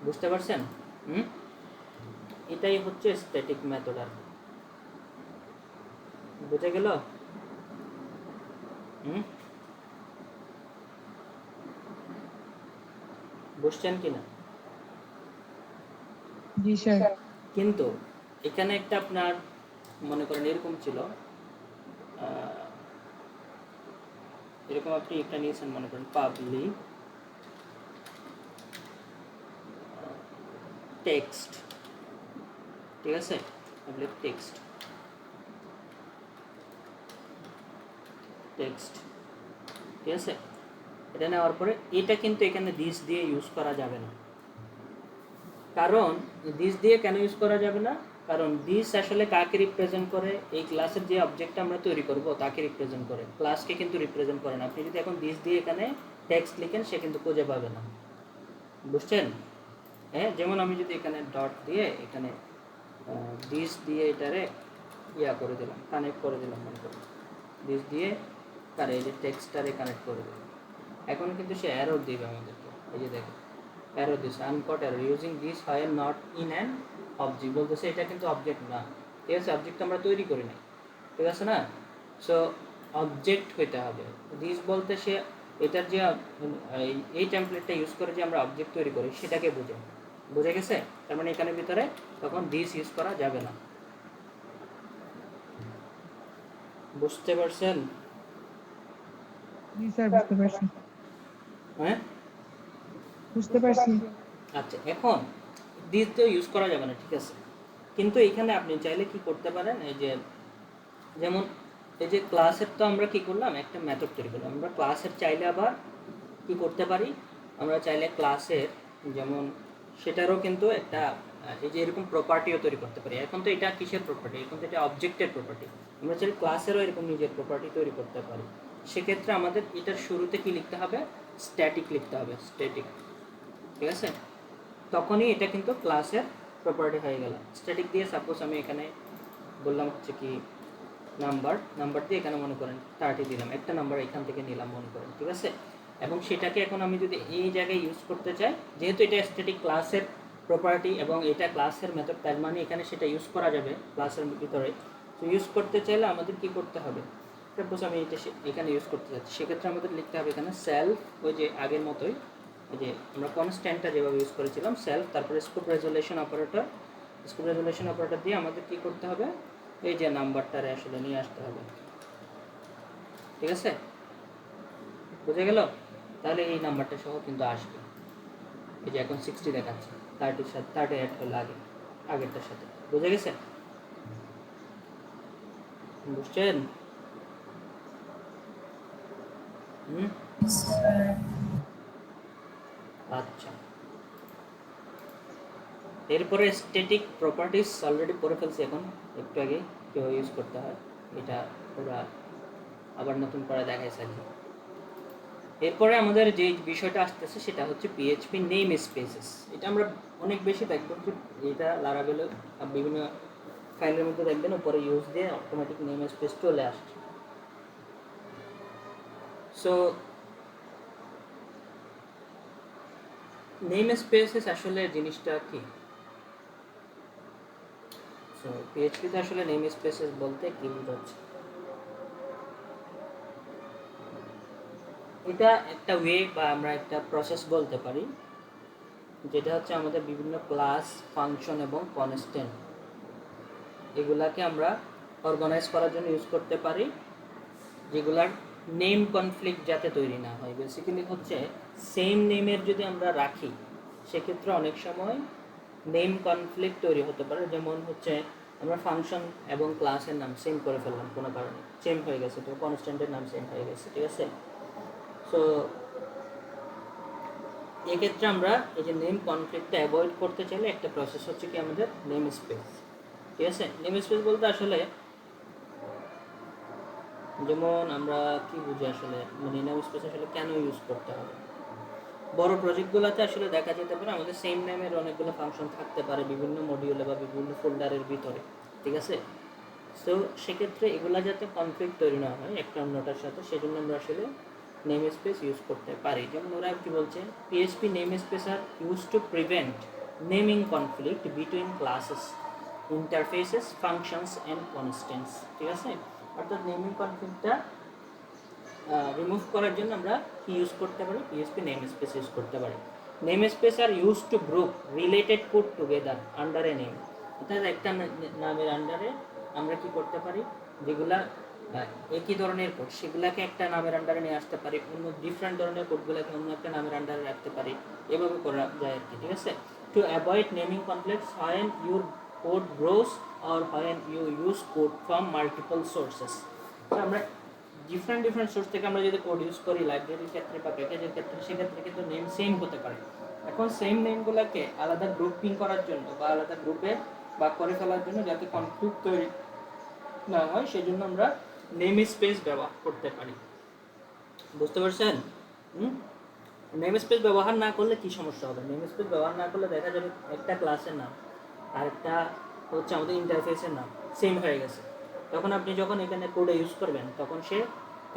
Speaker 1: বুঝতে পারছেন? এটাই হচ্ছে স্ট্যাটিক মেথড। আর বুঝে গেল? বুঝছেন কিনা?
Speaker 2: জি স্যার।
Speaker 1: কিন্তু এখানে একটা আপনার মনে করেন এরকম ছিল, এরকম আপনি একটা নিয়েছেন, মনে করেন পাবলিক টেক্সট, ঠিক আছে, পাবলিক টেক্সট, টেক্সট, ঠিক আছে। এটা নেওয়ার পরে এটা কিন্তু এখানে দিস দিয়ে ইউজ করা যাবে না। কারণ দিস দিয়ে কেন ইউজ করা যাবে না? কারণ দিস আসলে কাকে রিপ্রেজেন্ট করে? এই ক্লাসের যে অবজেক্টটা আমরা তৈরি করব তাকে রিপ্রেজেন্ট করে, ক্লাসকে কিন্তু রিপ্রেজেন্ট করে না। আপনি যদি এখন দিস দিয়ে এখানে টেক্সট লিখেন সে কিন্তু খুঁজে পাবে না, বুঝছেন? হ্যাঁ, যেমন আমি যদি এখানে ডট দিয়ে এখানে দিস দিয়ে এটারে ইয়া করে দিলাম, কানেক্ট করে দিলাম, মনে করি দিস দিয়ে তার এই যে টেক্সটটারে কানেক্ট করে দিলাম, এখন কিন্তু সে অ্যারো দিবে আমাদেরকে। এই যে দেখো arrow this আনকট arrow using this while not in an object, বলতেছে এটা কিন্তু অবজেক্ট না, ঠিক আছে, অবজেক্ট আমরা তৈরি করি নাই, ঠিক আছে না। সো অবজেক্ট হইতে হবে। দিস বলতে সে এটার যে এই টেমপ্লেটটা ইউজ করে যে আমরা অবজেক্ট তৈরি করি সেটাকে বোঝায়, বুঝে গেছে? তার মানে এখানে ভিতরে তখন দিস ইউজ করা যাবে না, বুঝতে পারছেন?
Speaker 2: জি স্যার, বুঝতে পারছি।
Speaker 1: হ্যাঁ,
Speaker 2: বুঝতে পারছি।
Speaker 1: আচ্ছা, এখন দিস তো ইউজ করা যাবে না, ঠিক আছে, কিন্তু এখানে আপনি চাইলে কি করতে পারেন, এই যে যেমন এই যে ক্লাসের তো আমরা কি করলাম, একটা মেথড তৈরি করলাম, আমরা ক্লাসের চাইলে আবার কি করতে পারি, আমরা চাইলে ক্লাসের যেমন সেটারও কিন্তু একটা এই যে এরকম প্রপার্টিও তৈরি করতে পারি। এখন তো এটা কিসের প্রপার্টি? এখন তো এটা অবজেক্টের প্রপার্টি। আমরা চাইলে ক্লাসেরও এরকম নিজের প্রপার্টি তৈরি করতে পারি। সেক্ষেত্রে আমাদের এটার শুরুতে কি লিখতে হবে? স্ট্যাটিক লিখতে হবে, স্ট্যাটিক, ঠিক আছে। তখনই এটা কিন্তু ক্লাসের প্রপার্টি হয়ে গেল। স্ট্যাটিক দিয়ে সাপোজ আমি এখানে বললাম হচ্ছে কি নাম্বার দিয়ে এখানে মনে করেন 30 দিলাম, একটা নাম্বার এখান থেকে নিলাম মনে করেন, ঠিক আছে। এবং সেটাকে এখন আমি যদি এই জায়গায় ইউজ করতে চাই, যেহেতু এটা স্ট্যাটিক ক্লাসের প্রপার্টি এবং এটা ক্লাসের মেথড, তার মানে এখানে সেটা ইউজ করা যাবে ক্লাসের ভিতরে। তো ইউজ করতে চাইলে আমাদের কি করতে হবে? সাপোজ আমি এটা এখানে ইউজ করতে চাচ্ছি, সেক্ষেত্রে আমাদের লিখতে হবে এখানে সেলফ, ওই যে আগের মতোই, ওই যে আমরা কনস্ট্যান্টটা যেভাবে ইউজ করেছিলাম সেলফ, তারপরে স্কোপ রেজুলেশন অপারেটর দিয়ে আমাদের কি করতে হবে, এই যে নাম্বারটারে আসলে নিয়ে আসতে হবে, ঠিক আছে, বুঝে গেল? তাহলে এই নাম্বারটা সহ কিন্তু আসবে। এই যে এখন 60 দেখাচ্ছে, 30 সাথে 30 অ্যাড হলো আগেরটার সাথে, বুঝে গেছে? বুঝছেন? আচ্ছা, এরপরে স্ট্যাটিক প্রপার্টিস অলরেডি পড়ে ফেলছি, এখন একটু আগে কীভাবে ইউজ করতে হয় এটা পুরা আবার নতুন করে দেখাইছে আর কি। এরপরে আমাদের যে বিষয়টা আসতেছে সেটা হচ্ছে পিএইচপি নেম স্পেসেস। এটা আমরা অনেক বেশি দেখব যে এটা লারাভেলে বিভিন্ন ফাইলের মধ্যে দেখবেন উপরে ইউজ দিয়ে অটোমেটিক নেম স্পেস চলে আসছে। সো নেম স্পেসেস আসলে জিনিসটা কি? সো পিএইচপিতে আসলে নেম স্পেসেস বলতে কি বোঝাচ্ছে? এটা একটা ওয়ে বা আমরা একটা প্রসেস বলতে পারি, যেটা হচ্ছে আমাদের বিভিন্ন ক্লাস, ফাংশন এবং কনস্ট্যান্ট এগুলাকে আমরা অর্গানাইজ করার জন্য ইউজ করতে পারি, যেগুলার নেম কনফ্লিক্ট যাতে তৈরি না হয়। বেসিক্যালি হচ্ছে সেম নেমের যদি আমরা রাখি সেক্ষেত্রে অনেক সময় নেম কনফ্লিক্ট তৈরি হতে পারে। যেমন হচ্ছে আমরা ফাংশন এবং ক্লাসের নাম সেম করে ফেললাম, কোনো কারণে সেম হয়ে গেছে, তো কনস্ট্যান্টের নাম সেম হয়ে গেছে, ঠিক আছে। সো এক্ষেত্রে আমরা এই যে নেম কনফ্লিক্টটা অ্যাভয়েড করতে চাইলে একটা প্রসেস হচ্ছে কি আমাদের নেম স্পেস, ঠিক আছে। নেম স্পেস বলতে আসলে যেমন আমরা কি বুঝি আসলে, মানে নেম স্পেস আসলে কেন ইউজ করতে হবে? বড় প্রজেক্টগুলোতে আসলে দেখা যেতে পারে আমাদের সেম নেমের অনেকগুলো ফাংশন থাকতে পারে বিভিন্ন মডিউলে বা বিভিন্ন ফোল্ডারের ভিতরে, ঠিক আছে। সো সেক্ষেত্রে এগুলা যাতে কনফ্লিক্ট তৈরি না হয় একটা অন্যটার সাথে, সেজন্য আমরা আসলে নেম স্পেস ইউজ করতে পারি। যেমন ওরা কি বলছে, PHP name space are use to prevent naming conflict between classes, interfaces, functions and constants, ঠিক আছে। অর্থাৎ নেমিং কনফ্লিক্টটা রিমুভ করার জন্য আমরা কি ইউজ করতে পারি? পিএইচপি নেম স্পেস ইউজ করতে পারি। Name space are use to group related code together under a name, অর্থাৎ একটা নামের আন্ডারে আমরা কি করতে পারি, যেগুলা একই ধরনের কোড সেগুলাকে একটা নামের আন্ডারে নিয়ে আসতে পারি, অন্য ডিফারেন্ট ধরনের কোডগুলোকে অন্য একটা নামের আন্ডারে রাখতে পারি, এভাবে করা যায় আর কি, ঠিক আছে। To avoid naming conflicts when your code grows or when you use code from multiple sources. আমরা ডিফারেন্ট ডিফারেন্ট সোর্স থেকে আমরা যদি কোড ইউজ করি লাইব্রেরির ক্ষেত্রে বা প্যাকেজের ক্ষেত্রে, সেক্ষেত্রে কিন্তু নেম সেম হতে পারে। এখন সেম নেমগুলোকে আলাদা গ্রুপিং করার জন্য বা আলাদা গ্রুপে ভাগ করে ফেলার জন্য যাতে কনফ্লিক্ট তৈরি না হয়, সেজন্য আমরা নেম স্পেস ব্যবহার করতে পারি। বুঝতে পারছেন? নেম স্পেস ব্যবহার না করলে কি সমস্যা হবে? নেম স্পেস ব্যবহার না করলে দেখা যাবে একটা ক্লাসের নাম আর একটা হচ্ছে আমাদের ইন্টারফেসের নাম সেম হয়ে গেছে। তখন আপনি যখন এখানে কোডে ইউজ করবেন তখন সে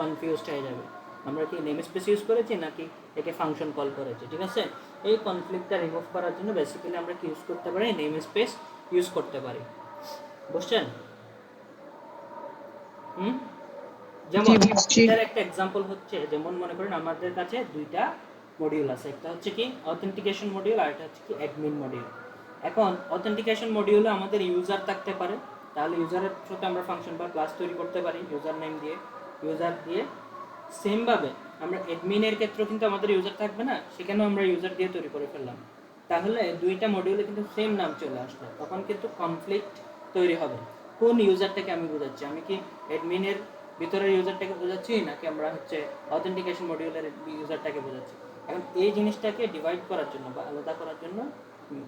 Speaker 1: কনফিউজড হয়ে যাবে, আমরা কি নেম স্পেস ইউজ করেছি নাকি একে ফাংশন কল করেছি। ঠিক আছে, এই কনফ্লিক্টটা রিমুভ করার জন্য বেসিক্যালি আমরা কি ইউজ করতে পারি? নেম স্পেস ইউজ করতে পারি। বুঝছেন? যেমন এটার একটা এক্সাম্পল হচ্ছে, যেমন মনে করেন আমাদের কাছে দুইটা মডিউল আছে, একটা হচ্ছে কি অথেন্টিকেশন মডিউল আর একটা হচ্ছে কি অ্যাডমিন মডিউল। এখন অথেন্টিকেশন মডিউলে আমাদের ইউজার থাকতে পারে, তাহলে ইউজারের সাথে আমরা ফাংশন বা ক্লাস তৈরি করতে পারি ইউজার নেম দিয়ে, ইউজার দিয়ে। সেমভাবে আমরা অ্যাডমিনের ক্ষেত্রেও কিন্তু আমাদের ইউজার থাকবে না, সেখানেও আমরা ইউজার দিয়ে তৈরি করে ফেললাম, তাহলে দুইটা মডিউলে কিন্তু সেম নাম চলে আসলো, তখন কিন্তু কনফ্লিক্ট তৈরি হবে। কোন ইউজারটাকে আমি বোঝাচ্ছি? আমি কি অ্যাডমিনের ভিতরের ইউজারটাকে বোঝাচ্ছি নাকি আমরা হচ্ছে অথেন্টিকেশন মডিউলের ইউজারটাকে বোঝাচ্ছি? এখন এই জিনিসটাকে ডিভাইড করার জন্য বা আলাদা করার জন্য,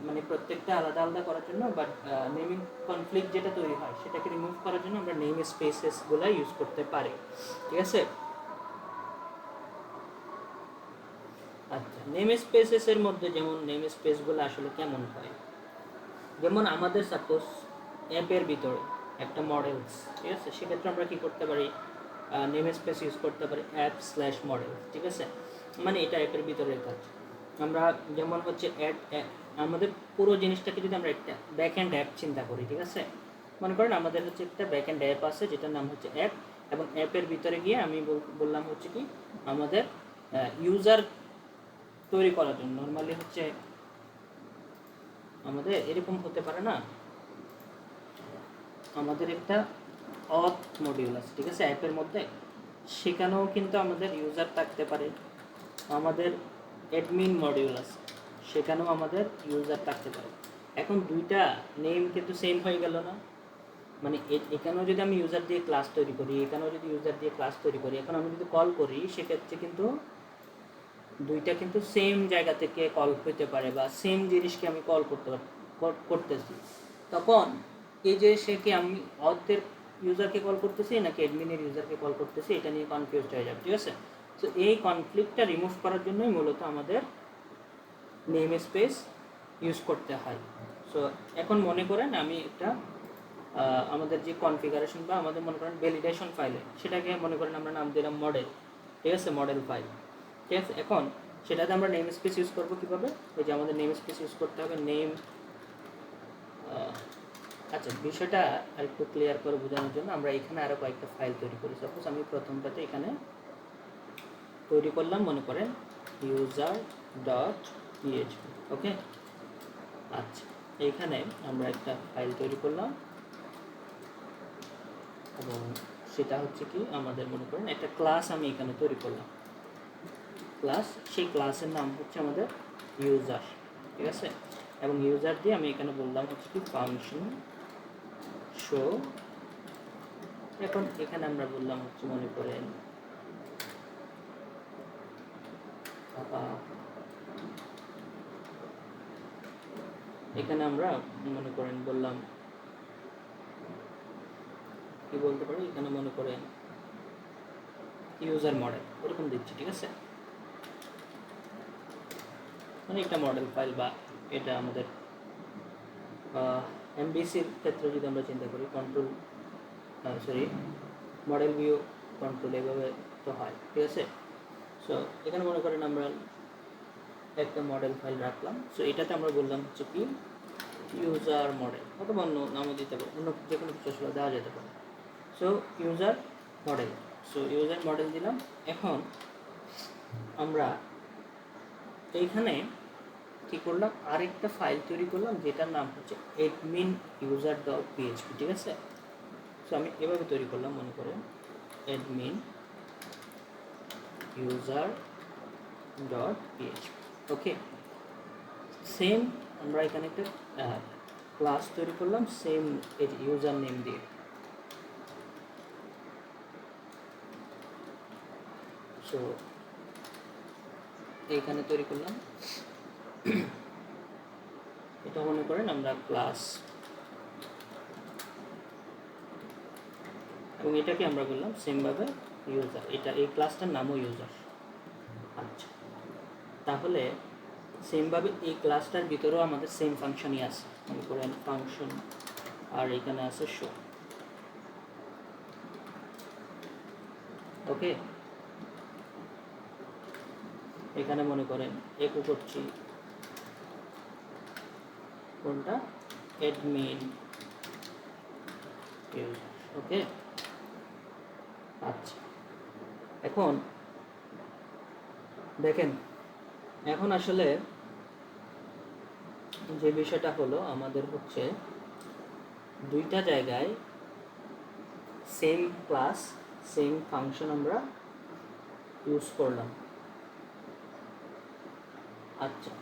Speaker 1: মানে প্রত্যেকটা আলাদা আলাদা করার জন্য বা নেমিং কনফ্লিক্ট যেটা তৈরি হয় সেটাকে রিমুভ করার জন্য আমরা নেম স্পেসেসগুলো ইউজ করতে পারি। ঠিক আছে? আচ্ছা, নেম স্পেসেসের মধ্যে যেমন নেম স্পেসগুলো আসলে কেমন হয়, যেমন আমাদের সাপোজ অ্যাপের ভিতরে একটা মডেলস, ঠিক আছে, সেক্ষেত্রে আমরা কি করতে পারি? নেম স্পেস ইউজ করতে পারি অ্যাপ/মডেল। ঠিক আছে, মানে এটা অ্যাপের ভিতরের কাজ। আমরা যেমন হচ্ছে আমাদের পুরো জিনিসটাকে যদি আমরা একটা ব্যাক এন্ড অ্যাপ চিন্তা করি, ঠিক আছে, মনে করেন আমাদের হচ্ছে একটা ব্যাক এন্ড অ্যাপ আছে যেটার নাম হচ্ছে অ্যাপ, এবং অ্যাপের ভিতরে গিয়ে আমি বললাম হচ্ছে কি আমাদের ইউজার তৈরি করার জন্য নর্মালি হচ্ছে আমাদের এরকম হতে পারে না, আমাদের একটা অথ মডিউল আছে, ঠিক আছে, অ্যাপের মধ্যে, সেখানেও কিন্তু আমাদের ইউজার থাকতে পারে। আমাদের অ্যাডমিন মডিউল আছে, সেখানেও আমাদের ইউজার থাকতে পারে। এখন দুইটা নেম কিন্তু সেম হয়ে গেল না? মানে এখানেও যদি আমি ইউজার দিয়ে ক্লাস তৈরি করি, এখানেও যদি ইউজার দিয়ে ক্লাস তৈরি করি, এখন আমি যদি কল করি সেক্ষেত্রে কিন্তু দুইটা কিন্তু সেম জায়গা থেকে কল হতে পারে বা সেম জিনিসকে আমি কল করতেছি। তখন এই যে সে কি আমি অথের ইউজারকে কল করতেছি নাকি অ্যাডমিনের ইউজারকে কল করতেছি, এটা নিয়ে কনফিউজড হয়ে যাবে। ঠিক আছে, তো এই কনফ্লিক্টটা রিমুভ করার জন্যই মূলত আমাদের নেম স্পেস ইউজ করতে হয়। সো এখন মনে করেন আমি একটা আমাদের যে কনফিগারেশন বা আমাদের মনে করেন ভ্যালিডেশন ফাইলে, সেটাকে মনে করেন আমরা নাম দিলাম মডেল। ঠিক আছে, মডেল ফাইল। ঠিক আছে, এখন সেটাতে আমরা নেম স্পেস ইউজ করবো কীভাবে? ওই যে আমাদের নেম স্পেস ইউজ করতে হবে নেম। আচ্ছা, বিষয়টা আর একটু ক্লিয়ার করে বোঝানোর জন্য আমরা এখানে আরও কয়েকটা ফাইল তৈরি করি। সাপোজ আমি প্রথমটাতে এখানে তৈরি করলাম মনে করেন user.php। ওকে, আচ্ছা, এইখানে আমরা একটা ফাইল তৈরি করলাম এবং সেটা হচ্ছে কি আমাদের মনে করেন একটা ক্লাস আমি এখানে তৈরি করলাম, ক্লাস, সেই ক্লাসের নাম হচ্ছে আমাদের ইউজার। ঠিক আছে, এবং ইউজার দিয়ে আমি এখানে বললাম হচ্ছে কি ফাংশন শো। এখন এখানে আমরা বললাম হচ্ছে মনে করেন এখানে আমরা মনে করেন বললাম কি বলতে পারি, এখানে মনে করেন ইউজার মডেল এরকম দিচ্ছি। ঠিক আছে, মানে একটা মডেল ফাইল বা এটা আমাদের এমবিসির ক্ষেত্রে যদি আমরা চিন্তা করি কন্ট্রোল মডেল ভিউ কন্ট্রোল এভাবে তো হয়। ঠিক আছে, সো এখানে মনে করেন আমরা একটা মডেল ফাইল রাখলাম। সো এটাতে আমরা বললাম হচ্ছে কি ইউজার মডেল, অথবা অন্য নামও দিতে পারে, অন্য যে কোনো কিছু আসলে দেওয়া যেতে পারে। So user model, so user model দিলাম। এখন আমরা এইখানে কী করলাম, আরেকটা ফাইল তৈরি করলাম যেটার নাম হচ্ছে admin user.php। ঠিক আছে, সো আমি এভাবে তৈরি করলাম মনে করেন admin user.php। ওকে, সেম আমরা এখানে একটা ক্লাস তৈরি করলাম সেম ইউজার নেম দিয়ে। সো এইখানে তৈরি করলাম, এটা মনে করেন আমরা ক্লাস, এবং এটাকে আমরা বললাম সেমভাবে ইউজার, এটা এই ক্লাসটার নামও ইউজার। আচ্ছা, তাহলে সেমভাবে এই ক্লাসটার ভিতরেও আমাদের সেম ফাংশনই আছে, মনে করেন ফাংশন, আর এখানে আছে শো। ওকে, এখানে মনে করেন একো করছি কোনটা, অ্যাডমিন ইউজার। ওকে, আচ্ছা, এখন দেখেন, এখন আসলে যে বিষয়টা হলো আমাদের হচ্ছে দুইটা জায়গায় সেম ক্লাস সেম ফাংশন আমরা ইউজ করলাম। আচ্ছা,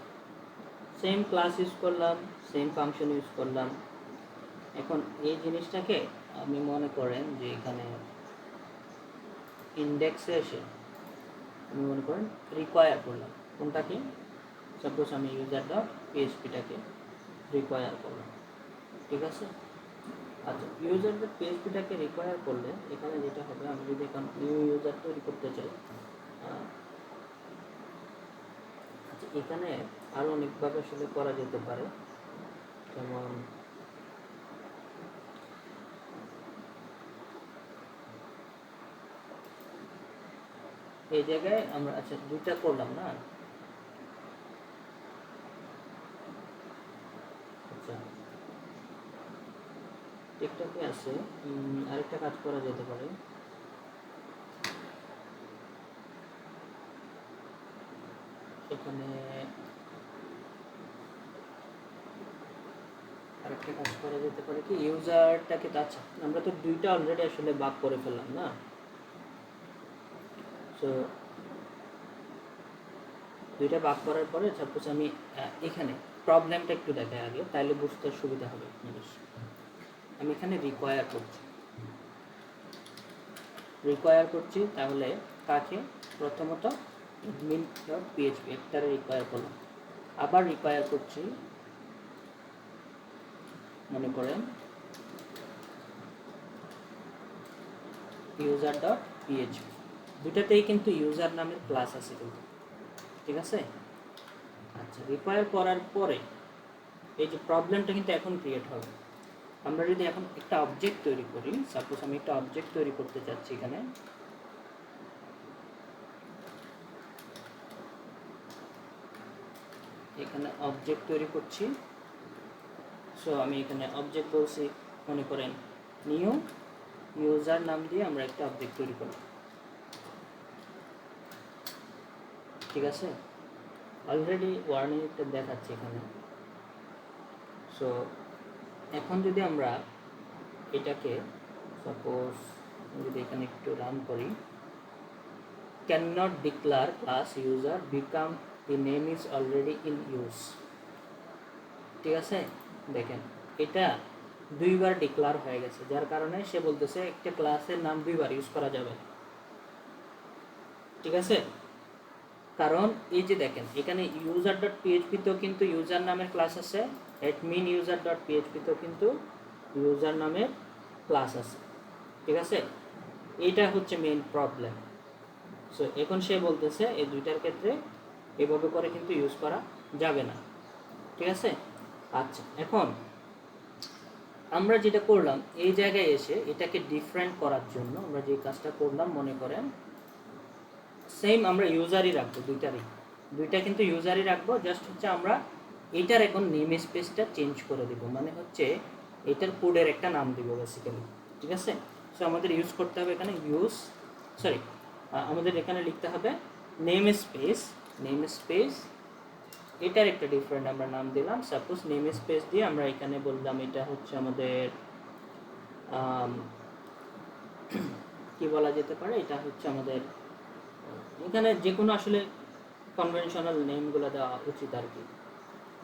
Speaker 1: সেম ক্লাস ইউজ করলাম, সেম ফাংশন ইউজ করলাম। এখন এই জিনিসটাকে আমি মনে করেন যে এখানে ইন্ডেক্সে এসে আমি মনে করেন রিকোয়ার করলাম, কোনটা কি, সাপোজ আমি ইউজার ডট পিএইচপিটাকে রিকোয়ার করলাম, ঠিক আছে। আচ্ছা, ইউজার ডট পিএইচপিটাকে রিকোয়ার করলে এখানে যেটা হবে, আমি যদি এখন নিউ ইউজার তৈরি করতে চাই, আচ্ছা, এখানে আরও অনেকভাবে আসলে করা যেতে পারে, যেমন এই জায়গায় আমরা, আচ্ছা দুইটা করলাম না, আচ্ছা টিকটকে আছে, আরেকটা কাজ করা যেতে পারে, এখানে আরেকটা কাজ করা যেতে পারে কি, ইউজারটাকে, আচ্ছা আমরা তো দুইটা অলরেডি আসলে ভাগ করে ফেললাম না, সো দুইটা ভাগ করার পরে সাপোজ আমি এখানে প্রবলেমটা একটু দেখাই আগে, তাহলে বুঝতে সুবিধা হবে আপনাদের। আমি এখানে রিকোয়ার করছি, তাহলে কাকে, প্রথমত admin ডট পিএইচপি একটারে রিকোয়ার করলাম, আবার রিকোয়ার করছি মনে করেন ইউজার ডট পিএইচপি, দুটাতেই কিন্তু ইউজার নামের ক্লাস আছে কিন্তু, ঠিক আছে। আচ্ছা, রিকোয়ার করার পরে এই যে প্রবলেমটা কিন্তু এখন ক্রিয়েট হবে। আমরা যদি এখন একটা অবজেক্ট তৈরি করি, সাপোজ আমি একটা অবজেক্ট তৈরি করতে চাচ্ছি, এখানে অবজেক্ট তৈরি করছি, সো আমি এখানে অবজেক্ট বলছি মনে করেন নিউ ইউজার নাম দিয়ে আমরা একটা অবজেক্ট তৈরি করব, ঠিক আছে। অলরেডি ওয়ার্নিংটা দেখাচ্ছি এখানে। সো এখন যদি আমরা এটাকে সাপোজ যদি এখানে একটু রান করি, can not declare class user because the name is already in use, ঠিক আছে। দেখেন এটা দুইবার ডিক্লার হয়ে গেছে, যার কারণে সে বলতেছে একটা ক্লাসের নাম দুইবার ইউজ করা যাবে, ঠিক আছে। কারণ এই যে দেখেন এখানে ইউজার ডট পিএইচপিতেও কিন্তু ইউজার নামের ক্লাস আছে, অ্যাডমিন ইউজার ডট পিএইচপিতেও কিন্তু ইউজার নামের ক্লাস আছে, ঠিক আছে। এইটা হচ্ছে মেইন প্রবলেম। সো এখন সে বলতেছে এই দুইটার ক্ষেত্রে এভাবে করে কিন্তু ইউজ করা যাবে না, ঠিক আছে। আচ্ছা, এখন আমরা যেটা করলাম এই জায়গায় এসে এটাকে ডিফারেন্ট করার জন্য আমরা যে কাজটা করলাম, মনে করেন সেম আমরা ইউজারই রাখবো, দুইটা কিন্তু ইউজারই রাখবো, জাস্ট হচ্ছে আমরা এইটার এখন নেম স্পেসটা চেঞ্জ করে দিব, মানে হচ্ছে এটার কোডের একটা নাম দিব বেসিক্যালি, ঠিক আছে। সো আমাদের ইউজ করতে হবে এখানে আমাদের এখানে লিখতে হবে নেম স্পেস, এটার একটা ডিফারেন্ট আমরা নাম দিলাম, সাপোজ নেম স্পেস দিয়ে আমরা এখানে বললাম এটা হচ্ছে আমাদের কি বলা যেতে পারে, এটা হচ্ছে আমাদের এখানে যে কোনো আসলে কনভেনশনাল নেমগুলো দেওয়া উচিত আর কি।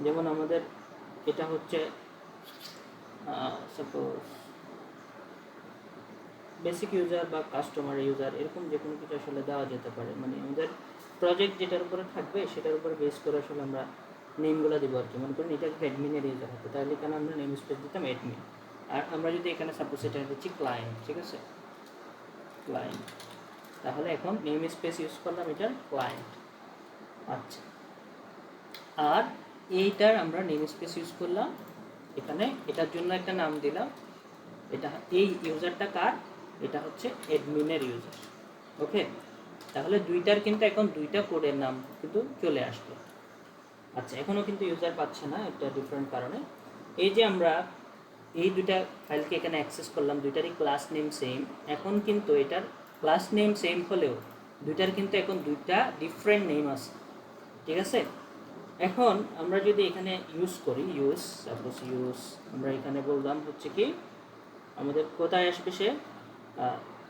Speaker 1: যেমন আমাদের এটা হচ্ছে সাপোজ বেসিক ইউজার বা কাস্টমার ইউজার এরকম যে কোনো কিছু আসলে দেওয়া যেতে পারে, মানে আমাদের প্রজেক্ট যেটার উপরে থাকবে সেটার উপরে বেস করে আসলে আমরা নেমগুলো দেবো আর কি। মনে করেন এটা অ্যাডমিনের ইউজার হবে, তাহলে এখানে আমরা নেম স্পেস দিতাম অ্যাডমিন। আর আমরা যদি এখানে সাপোজ এটা দিচ্ছি ক্লায়েন্ট, ঠিক আছে, ক্লায়েন্ট, তাহলে এখন নেম স্পেস ইউজ করলাম এটার ক্লায়েন্ট। আচ্ছা, আর এইটার আমরা নেম স্পেস ইউজ করলাম এখানে, এটার জন্য একটা নাম দিলাম, এটা এই ইউজারটা কার, এটা হচ্ছে অ্যাডমিনের ইউজার। ওকে, তাহলে দুইটার কিন্তু এখন দুইটা কোডের নাম কিন্তু চলে আসলো। আচ্ছা, এখনও কিন্তু ইউজার পাচ্ছে না একটা ডিফারেন্ট কারণে। এই যে আমরা এই দুইটা ফাইলকে এখানে অ্যাক্সেস করলাম, দুইটারই ক্লাস নেম সেম, এখন কিন্তু এটার ক্লাস নেম সেম হলেও দুইটার কিন্তু এখন দুইটা ডিফারেন্ট নেম আছে, ঠিক আছে। এখন আমরা যদি এখানে ইউজ করি, ইউজ সাপোজ ইউজ, আমরা এখানে বললাম হচ্ছে কি আমাদের কোথায় আসবে সে,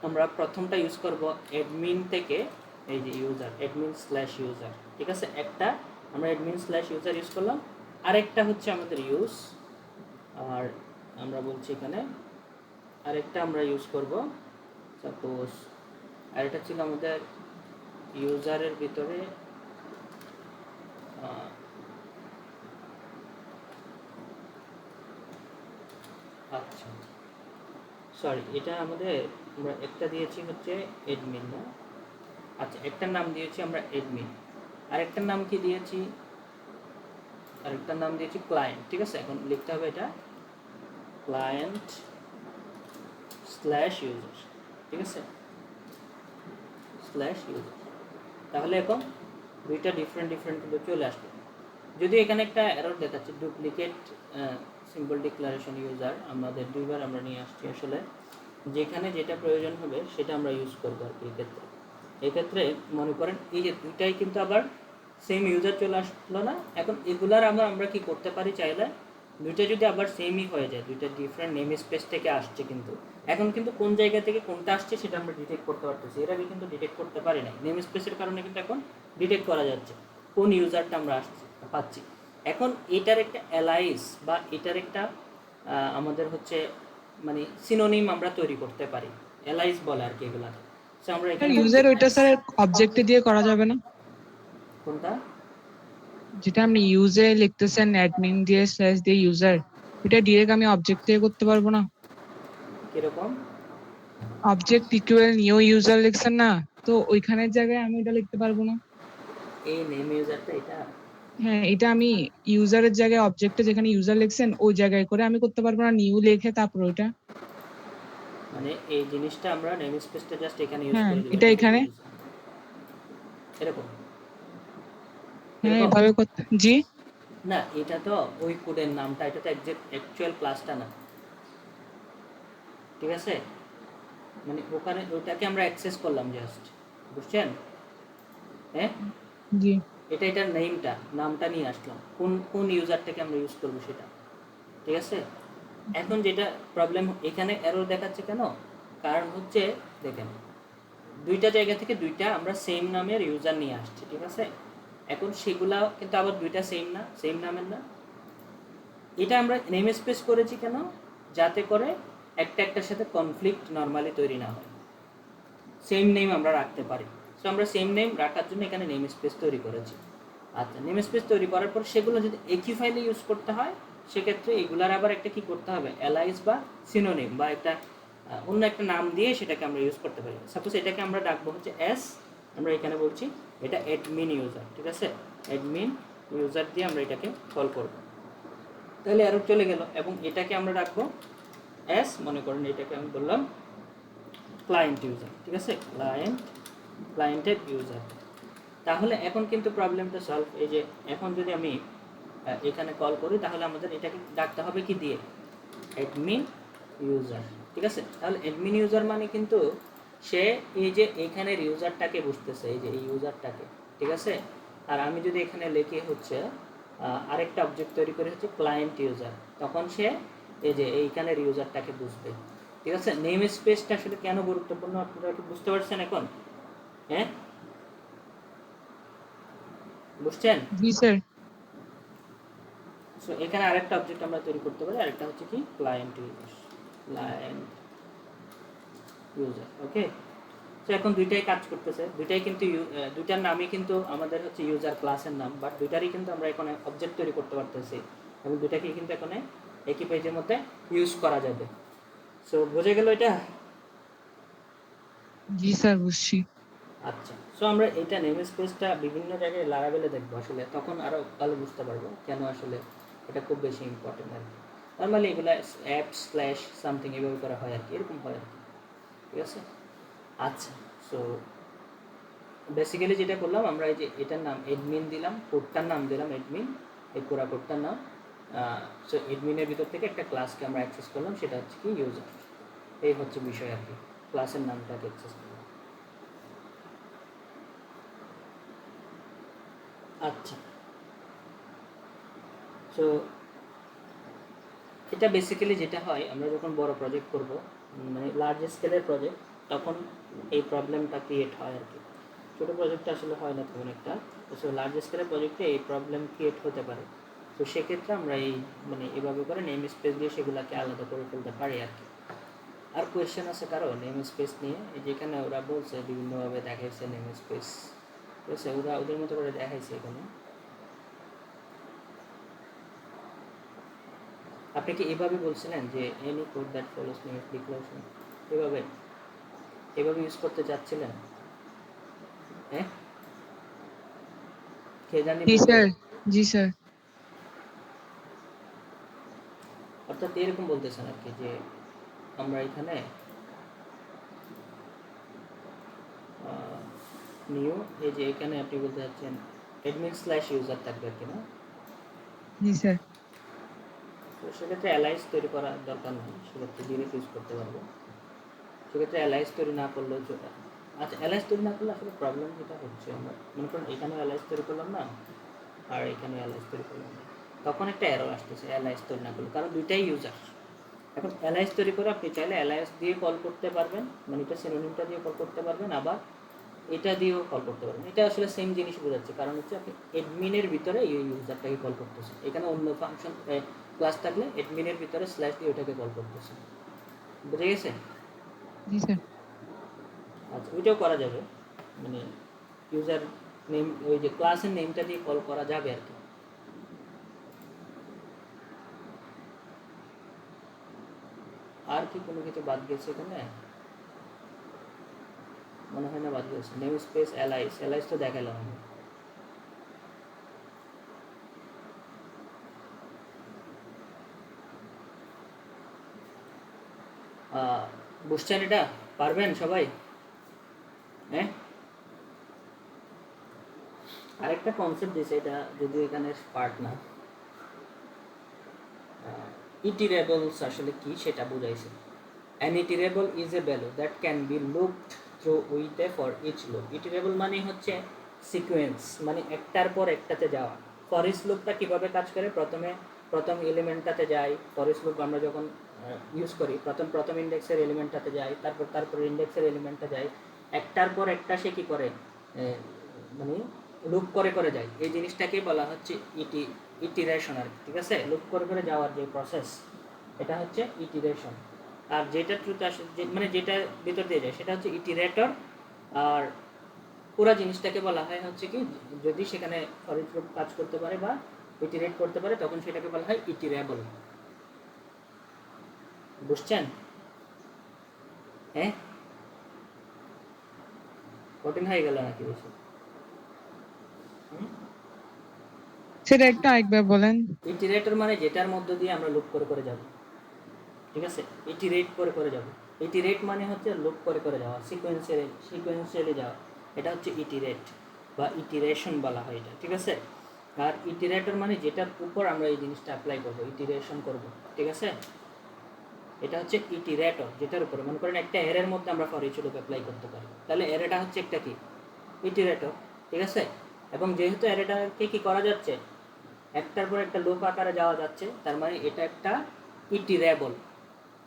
Speaker 1: আমরা প্রথমটা ইউজ করব অ্যাডমিন থেকে, এই যে ইউজার অ্যাডমিন স্ল্যাশ ইউজার, ঠিক আছে, একটা আমরা অ্যাডমিন স্ল্যাশ ইউজার ইউজ করলাম, আরেকটা হচ্ছে আমাদের ইউজ, আর আমরা বলছি এখানে আরেকটা আমরা ইউজ করব সাপোজ, আরেকটা ছিল আমাদের ইউজারের ভিতরে আচ্ছা সরি, এটা আমাদের আমরা একটা দিয়েছি হচ্ছে অ্যাডমিন না, আচ্ছা একটার নাম দিয়েছি আমরা অ্যাডমিন, আরেকটার নাম কি দিয়েছি, আরেকটার নাম দিয়েছি ক্লায়েন্ট, ঠিক আছে। এখন লিখতে হবে এটা ক্লায়েন্ট স্ল্যাশ ইউজার, ঠিক আছে, স্ল্যাশ ইউজার। তাহলে এখন দুইটা ডিফারেন্ট কিন্তু চলে আসবে। যদি এখানে একটা এরর দেখাচ্ছে ডুপ্লিকেট সিম্বল ডিক্লারেশন ইউজার, আমাদের দুইবার আমরা নিয়ে আসছি, আসলে যেখানে যেটা প্রয়োজন হবে সেটা আমরা ইউজ করবো আর কি। এক্ষেত্রে মনে করেন এই যে দুইটাই কিন্তু আবার সেম ইউজার চলে আসলো না, এখন এগুলার আমরা কি করতে পারি চাইলে, দুইটা যদি আবার সেমই হয়ে যায়, দুইটা ডিফারেন্ট নেম স্পেস থেকে আসছে, কিন্তু এখন কিন্তু কোন জায়গা থেকে কোনটা আসছে সেটা আমরা ডিটেক্ট করতে পারতেছি, এর আগে কিন্তু ডিটেক্ট করতে পারি না, নেম স্পেসের কারণে কিন্তু এখন ডিটেক্ট করা যাচ্ছে কোন ইউজারটা আমরা পাচ্ছি। এখন এটার একটা অ্যালাইস বা এটার একটা আমাদের হচ্ছে মানে সিনোনিম আমরা তৈরি করতে পারি, অ্যালাইস বলে আর কি এগুলা। সো আমরা এখানে
Speaker 2: ইউজার ওইটা স্যার অবজেক্টে দিয়ে করা যাবে না?
Speaker 1: কোনটা,
Speaker 2: যেটা আপনি ইউজে লিখতেছেন অ্যাডমিন দিয়ে স্ল্যাশ দিয়ে ইউজার, এটা ডিরেক্ট আমি অবজেক্ট দিয়ে করতে পারবো না?
Speaker 1: কিরকম,
Speaker 2: অবজেক্ট ইকুয়াল নিউ ইউজার লিখছেন না, তো ওইখানের জায়গায় আমি এটা লিখতে পারবো না?
Speaker 1: এই নেম ইউজারটা এটা,
Speaker 2: হ্যাঁ, এটা আমি ইউজারের জায়গায় অবজেক্টে যেখানে ইউজার লিখছেন ওই জায়গায় করে আমি করতে পারবো না নিউ লিখে তারপর ওইটা?
Speaker 1: মানে এই জিনিসটা আমরা নেম স্পেসটা জাস্ট এখানে ইউজ
Speaker 2: হ্যাঁ,
Speaker 1: করে দিলাম,
Speaker 2: এটা এখানে,
Speaker 1: এরকম
Speaker 2: হ্যাঁ
Speaker 1: এরকম
Speaker 2: এভাবে করতে, জি
Speaker 1: না, এটা তো ওই কোডের নামটা, এটা তো অ্যাকচুয়াল ক্লাসটা না, ঠিক আছে, মানে ওখানে ওটাকে আমরা অ্যাক্সেস করলাম জাস্ট, বুঝছেন, হ্যাঁ,
Speaker 2: জি
Speaker 1: এটা এটার নেমটা নামটা নিয়ে আসলাম, কোন কোন ইউজারটাকে আমরা ইউজ করবো সেটা, ঠিক আছে। এখন যেটা প্রবলেম এখানে এরর দেখাচ্ছে কেন, কারণ হচ্ছে দেখেন দুইটা জায়গা থেকে দুইটা আমরা সেম নামের ইউজার নিয়ে আসছি, ঠিক আছে, এখন সেগুলা কিন্তু আবার দুইটা সেম না, সেম নামের না, এটা আমরা নেম স্পেস করেছি কেন, যাতে করে একটা একটার সাথে কনফ্লিক্ট নর্মালি তৈরি না হয়, সেম নেম আমরা রাখতে পারি। সো আমরা সেম নেম রাখার জন্য এখানে নেম স্পেস তৈরি করেছি। আচ্ছা, নেম স্পেস তৈরি করার পর সেগুলো যদি একই ফাইলে ইউজ করতে হয় সেক্ষেত্রে এগুলার আবার একটা কি করতে হবে, অ্যালাইস বা সিনোনিম বা একটা অন্য একটা নাম দিয়ে সেটাকে আমরা ইউজ করতে পারি। সাপোজ এটাকে আমরা ডাকবো হচ্ছে এস, আমরা এখানে বলছি এটা অ্যাডমিন ইউজার, ঠিক আছে, অ্যাডমিন ইউজার দিয়ে আমরা এটাকে কল করব, তাহলে এরর চলে গেল। এবং এটাকে আমরা রাখবো এস, মনে করেন এটাকে আমি বললাম ক্লায়েন্ট ইউজার, ঠিক আছে, ক্লায়েন্টের ইউজার। তাহলে এখন কিন্তু প্রবলেমটা সলভ। এই যে এখন যদি আমি এখানে কল করি তাহলে আমাদের এটাকে ডাকতে হবে কি দিয়ে, অ্যাডমিন ইউজার, ঠিক আছে। তাহলে অ্যাডমিন ইউজার মানে কিন্তু সে এই যে এইখানের ইউজারটাকে বুঝতেছে, এই যে এই ইউজারটাকে, ঠিক আছে। আর আমি যদি এখানে লিখি হচ্ছে আরেকটা অবজেক্ট তৈরি করে হচ্ছে ক্লায়েন্ট ইউজার, তখন সে এই যে এইখানের ইউজারটাকে বুঝবে, ঠিক আছে। নেম স্পেসটা আসলে কেন গুরুত্বপূর্ণ আপনারা কি বুঝতে পারছেন এখন, হ্যাঁ বুঝছেন?
Speaker 2: জি স্যার।
Speaker 1: সো এখানে আরেকটা অবজেক্ট আমরা তৈরি করতে পারি, আরেকটা হচ্ছে কি ক্লায়েন্ট ইউজার, ক্লায়েন্ট ইউজার। ওকে, তো এখন দুইটাই কাজ করতেছে, দুইটাই কিন্তু দুইটার নামই কিন্তু আমাদের হচ্ছে ইউজার ক্লাসের নাম, বাট দুইটারই কিন্তু আমরা এখানে অবজেক্ট তৈরি করতে পারতেছি এবং দুইটাকেই কিন্তু এখানে একই পেজের মধ্যে ইউজ করা যাবে। সো বুঝে গেল এটা?
Speaker 2: জি স্যার, বুঝছি।
Speaker 1: আচ্ছা, সো আমরা এটা নেম স্পেসটা বিভিন্ন জায়গায় লারাবেলে দেখবো আসলে, তখন আরও ভালো বুঝতে পারবো কেন আসলে এটা খুব বেশি ইম্পর্টেন্ট আর কি। নর্মালি এগুলো অ্যাপ স্ল্যাশ সামথিং এভাবে করা হয় আর কি, এরকম হয় আর কি, ঠিক আছে। আচ্ছা, সো বেসিক্যালি যেটা করলাম আমরা, এই যে এটার নাম এডমিন দিলাম, কোডটার নাম দিলাম এডমিন, এই পুরা কোডটার নাম। সো এডমিনের ভিতর থেকে একটা ক্লাসকে আমরা অ্যাক্সেস করলাম, সেটা হচ্ছে কি ইউজার। এই হচ্ছে বিষয় আর কি, ক্লাসের নামটাকে অ্যাক্সেস করলাম। আচ্ছা, সো এটা বেসিক্যালি যেটা হয়, আমরা যখন বড় প্রজেক্ট করব, মানে লার্জ স্কেলের প্রজেক্ট, তখন এই প্রবলেমটা ক্রিয়েট হয় আর কি। ছোটো প্রজেক্টটা আসলে হয় না তেমন একটা, সো লার্জ স্কেলের প্রজেক্টে এই প্রবলেম ক্রিয়েট হতে পারে। তো সেক্ষেত্রে আমরা এই মানে এভাবে করে নেম স্পেস দিয়ে সেগুলোকে আলাদা করে ফেলতে পারি আর কি। আর কোয়েশ্চেন আছে কারো নেম স্পেস নিয়ে? এই যেখানে ওরা বলছে বিভিন্নভাবে দেখাইছে নেম স্পেস, ঠিক আছে, ওরা ওদের মতো করে দেখাইছে এখানে। আপনি কি এভাবে বলছিলেন যে any code that follows name declaration, এভাবে এভাবে ইউজ করতে চাচ্ছিলেন? হ্যাঁ, কে জানি
Speaker 2: জি
Speaker 1: বললো।
Speaker 2: স্যার। জি স্যার।
Speaker 1: অর্থাৎ এরকম বলতেছেন আর কি যে আমরা এখানে নিউ, এই যে এখানে আপনি বলতে চাচ্ছেন অ্যাডমিন স্ল্যাশ ইউজার থাকবে আর কি, না?
Speaker 2: জি স্যার।
Speaker 1: তো সেক্ষেত্রে অ্যালাইস তৈরি করার দরকার নেই, সেক্ষেত্রে ডিরেক্ট ইউজ করতে পারবো। সেক্ষেত্রে অ্যালাইস তৈরি না করলেও চলে। আচ্ছা, অ্যালাইস তৈরি না করলে আসলে প্রবলেম যেটা হচ্ছে, আমরা মনে করেন এখানেও অ্যালাইস তৈরি করলাম না আর এখানেও অ্যালাইস তৈরি করলাম না, তখন একটা এরর আসতেছে অ্যালাইস তৈরি না করলে, কারণ দুইটাই ইউজার। এখন অ্যালাইস তৈরি করে আপনি চাইলে অ্যালাইস দিয়ে কল করতে পারবেন, মানে এটা সিনোনিমটা দিয়ে কল করতে পারবেন, আবার এটা দিয়েও কল করতে পারবেন। এটা আসলে সেম জিনিস বোঝাচ্ছে, কারণ হচ্ছে আপনি এডমিনের ভিতরে এই ইউজারটাকে কল করতেছেন, এখানে অন্য ফাংশন ক্লাস থাকলে এডমিনের ভিতরে স্ল্যাশ দিয়ে ওটাকে কল করতেছেন। বুঝে গেছে?
Speaker 2: জি স্যার।
Speaker 1: আচ্ছা, ওইটাও করা যাবে, মানে ইউজার নেম, ওই যে ক্লাসের নেমটা দিয়ে কল করা যাবে আর কি। আর কি কোনো কিছু বাদ গেছে এখানে? মনে হয় না বাদ গেছে। নেম স্পেস অ্যালাইস, অ্যালাইস তো দেখালাম আমি। বুঝছেন এটা? পারবেন সবাই? হ্যাঁ, আরেকটা কনসেপ্ট দিয়েছে, এটা যদি এখানে পার্ট না, ইটিরেবলস আসলে কি সেটা বুঝাইছে। An iterable is a value that can be looped through with a for each loop. Iterable মানে হচ্ছে সিকোয়েন্স, মানে একটার পর একটাতে যাওয়া। ফর ইচ লুপটা কীভাবে কাজ করে, প্রথম এলিমেন্টটাতে যাই, ফর ইচ লুপ আমরা যখন ইউজ করি প্রথম ইন্ডেক্সের এলিমেন্টটাতে যাই, তারপর ইন্ডেক্সের এলিমেন্টটা যাই, একটার পর একটা সে কী করে মানে লুপ করে করে যায়। এই জিনিসটাকে বলা হচ্ছে ইটিরেশন আর কি, ঠিক আছে। লুপ করে করে যাওয়ার যে প্রসেস, এটা হচ্ছে ইটিরেশন। আর যেটা ট্রুথ আসে, মানে যেটা ভিতর দিয়ে যায় সেটা হচ্ছে ইটিরেটর। আর পুরো জিনিসটাকে বলা হয় হচ্ছে কি, যদি সেখানে ফর ইচ লুপ কাজ করতে পারে বা ইটিরেট করতে পারে, তখন সেটাকে বলা হয় ইটিরেবল। বুঝছেন? হ্যাঁ, কঠিন হয়ে গেল নাকি বেশি?
Speaker 2: সেটা একটু আরেকবার বলেন।
Speaker 1: ইটিরেটর মানে যেটার মধ্য দিয়ে আমরা লুপ করে করে যাব, ঠিক আছে। ইটিরেট করে করে যাব। ইটিরেট মানে হচ্ছে লুপ করে করে যাওয়া, সিকোয়েন্সিয়ালি যাওয়া, এটা হচ্ছে ইটিরেট বা ইটিরেশন বলা হয় এটা, ঠিক আছে। আর ইটিরেটর মানে যেটার উপর আমরা এই জিনিসটা অ্যাপ্লাই করবো, ইটিরেশন করব, ঠিক আছে। এটা হচ্ছে ইটিরেটর, যেটার উপরে মনে করেন একটা এরের মধ্যে আমরা ফর ইচ লুপ অ্যাপ্লাই করতে পারি, তাহলে এরেটা হচ্ছে একটা কি ইটিরেটর, ঠিক আছে। এবং যেহেতু এরেটাকে কি করা যাচ্ছে, একটার পর একটা লুপ আকারে যাওয়া যাচ্ছে, তার মানে এটা একটা ইটিরেবল,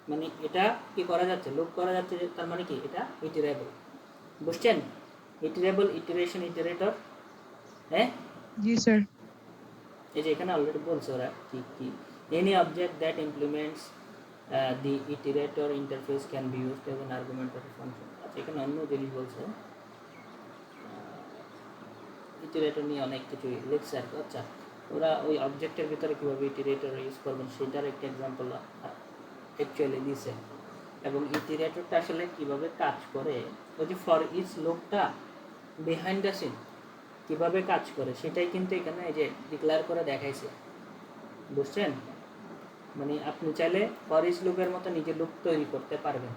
Speaker 1: মানে এটা কি করা যাচ্ছে, লুপ করা যাচ্ছে, তার মানে কি এটা ইটিরেবল। বুঝছেন? ইটিরেবল, ইটিরেশন, ইটারেটর। হ্যাঁ,
Speaker 2: জি স্যার।
Speaker 1: এই যে এখানে অলরেডি বলছে ওরা কি কি। Any object that implements the iterator interface can be used as an argument of function. আচ্ছা, এখানে অন্য জিনিস বলছে, ইটিরেটর নিয়ে অনেক কিছুই লিখছে আর কি। আচ্ছা, ওরা ওই অবজেক্টের ভিতরে কীভাবে ইটিরেটর ইউজ করবেন সেটার একটা এক্সাম্পল অ্যাকচুয়ালি দিছে, এবং ইটিরেটরটা আসলে কীভাবে কাজ করে, ওই যে ফর ইচ লুপটা বিহাইন্ড দ্য সিন কীভাবে কাজ করে সেটাই কিন্তু এখানে এই যে ডিক্লেয়ার করে দেখাইছে, বুঝছেন? মানে আপনি চাইলে ফর ইচ লুপের মতো নিজের লুপ তৈরি করতে পারবেন,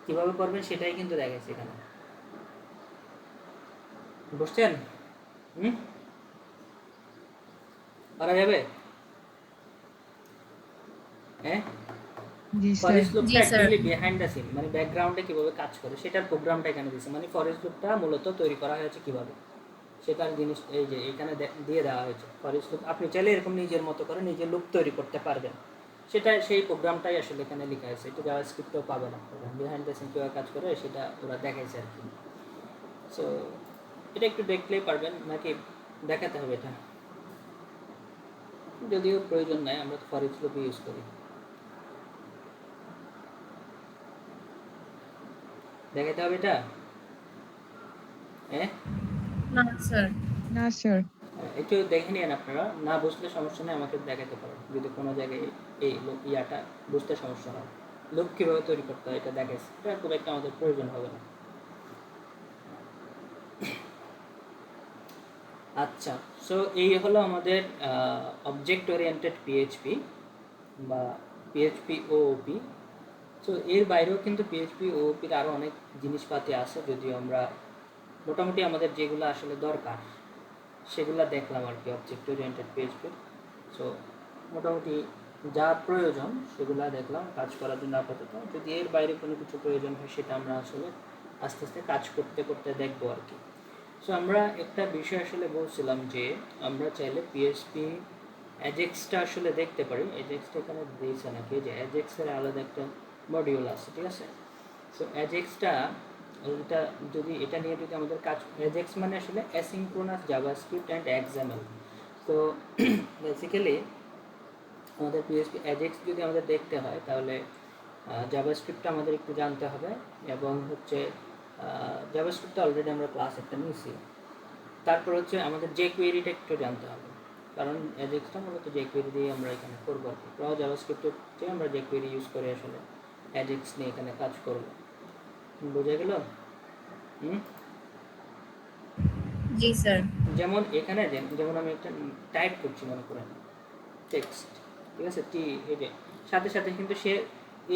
Speaker 1: কীভাবে করবেন সেটাই কিন্তু দেখাইছে এখানে, বুঝছেন? করা যাবে? হ্যাঁ,
Speaker 2: জি
Speaker 1: ফর
Speaker 2: স্যার।
Speaker 1: ইচ লুপটা অ্যাকচুয়ালি বিহাইন্ড দ্য সিন মানে ব্যাকগ্রাউন্ডে কীভাবে কাজ করে সেটার প্রোগ্রামটা এখানে দিচ্ছে। মানে ফর ইচ লুপটা মূলত তৈরি করা হয়েছে কীভাবে সেটার জিনিস এই যে এখানে দিয়ে দেওয়া হয়েছে। ফর ইচ লুপ আপনি চাইলে এরকম নিজের মতো করে নিজের লুপ তৈরি করতে পারবেন, সেটা সেই প্রোগ্রামটাই আসলে এখানে লেখা হয়েছে। এটা জাভাস্ক্রিপ্টও পাবেন আপনারা, বিহাইন্ড দ্য সিন কীভাবে কাজ করে সেটা ওরা দেখাইছে আর কি। সো এটা একটু দেখলেই পারবেন, নাকি দেখাতে হবে? এটা যদিও প্রয়োজন নাই, আমরা ফর ইচ লুপ ইউজ করি। দেখাতে হবে এটা? হ্যাঁ
Speaker 3: না স্যার।
Speaker 2: না স্যার।
Speaker 1: একটু দেখে নিন আপনারা, না বুঝলে সমস্যা নেই, আমাকে দেখাতে পারেন যদি কোনো জায়গায় এই ইয়াটা বুঝতে সমস্যা হয়। লুপ কীভাবে তৈরি করতে হয় এটা দেখাইছে, এটা খুব একটা আমাদের প্রয়োজন হবে না। আচ্ছা, সো এই হলো আমাদের অবজেক্ট ওরিয়েন্টেড পিএইচপি বা পিএইচপি ওওপি। সো এর বাইরেও কিন্তু পিএইচপি ওওপির আরও অনেক জিনিসপাতি আছে, যদিও আমরা মোটামুটি আমাদের যেগুলো আসলে দরকার সেগুলো দেখলাম আর কি অবজেক্ট ওরিয়েন্টেড পিএইচপির। সো মোটামুটি যা প্রয়োজন সেগুলো দেখলাম কাজ করার জন্য আপাতত। যদি এর বাইরে কোনো কিছু প্রয়োজন হয় সেটা আমরা আসলে আস্তে আস্তে কাজ করতে করতে দেখবো আর কি। সো আমরা একটা বিষয় আসলে বলছিলাম যে আমরা চাইলে পিএইচপি অ্যাজেক্সটা আসলে দেখতে পারি। অ্যাজেক্সটা এখানে দিয়েছে নাকি, যে অ্যাজেক্সের আলাদা একটা মডিউল আছে, ঠিক আছে? সো অ্যাজেক্সটা এটা যদি এটা নিয়ে যদি আমাদের কাজ, অ্যাজেক্স মানে আসলে অ্যাসিনক্রোনাস জাভাস্ক্রিপ্ট অ্যান্ড এক্সএমএল। তো বেসিক্যালি আমাদের পিএইচপি অ্যাজেক্স যদি আমাদের দেখতে হয় তাহলে জাভাস্ক্রিপ্টটা আমাদের একটু জানতে হবে, এবং হচ্ছে জাভাস্ক্রিপ্টটা অলরেডি আমরা ক্লাস একটা নিয়েছি। তারপর হচ্ছে আমাদের যে কোয়েরিটা একটু জানতে হবে, কারণ অ্যাজেক্সটা মূলত যে কোয়েরি দিয়ে আমরা এখানে করবো আর কি। জাভাস্ক্রিপ্টের চেয়ে আমরা যে কোয়েরি ইউজ করে আসলে অ্যাজেক্স নিয়ে এখানে কাজ করবো। বোঝা গেল?
Speaker 3: জি স্যার।
Speaker 1: যেমন এখানে যেমন আমি একটা টাইপ করছি মনে করেন টেক্সট, ঠিক আছে? এই যে সাথে সাথে কিন্তু সে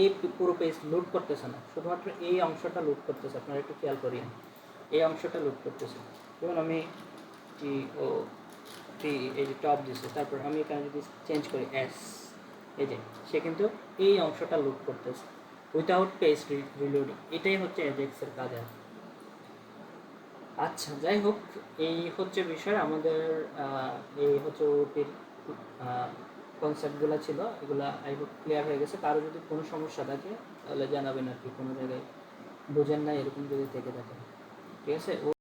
Speaker 1: এই পুরো পেজ লোড করতেছে না, শুধুমাত্র এই অংশটা লোড করতেছে। আপনারা একটু খেয়াল করিয়েন, এই অংশটা লোড করতেছে। যেমন আমি এই যে টপ দিচ্ছে, তারপর আমি এখানে যদি চেঞ্জ করি এস, এই যে সে কিন্তু এই অংশটা লোড করতেছে উইথাউট পেজ রিলোডিং। এটাই হচ্ছে অ্যাজেক্সের কাজ আর। আচ্ছা, যাই হোক, এই হচ্ছে বিষয় আমাদের। এই হচ্ছে ওপির কনসেপ্টগুলো ছিল, এগুলা আই হোপ ক্লিয়ার হয়ে গেছে। কারো যদি কোনো সমস্যা থাকে তাহলে জানাবেন আর কি, কোনো জায়গায় বোঝেন না এরকম যদি থেকে থাকে, ঠিক আছে?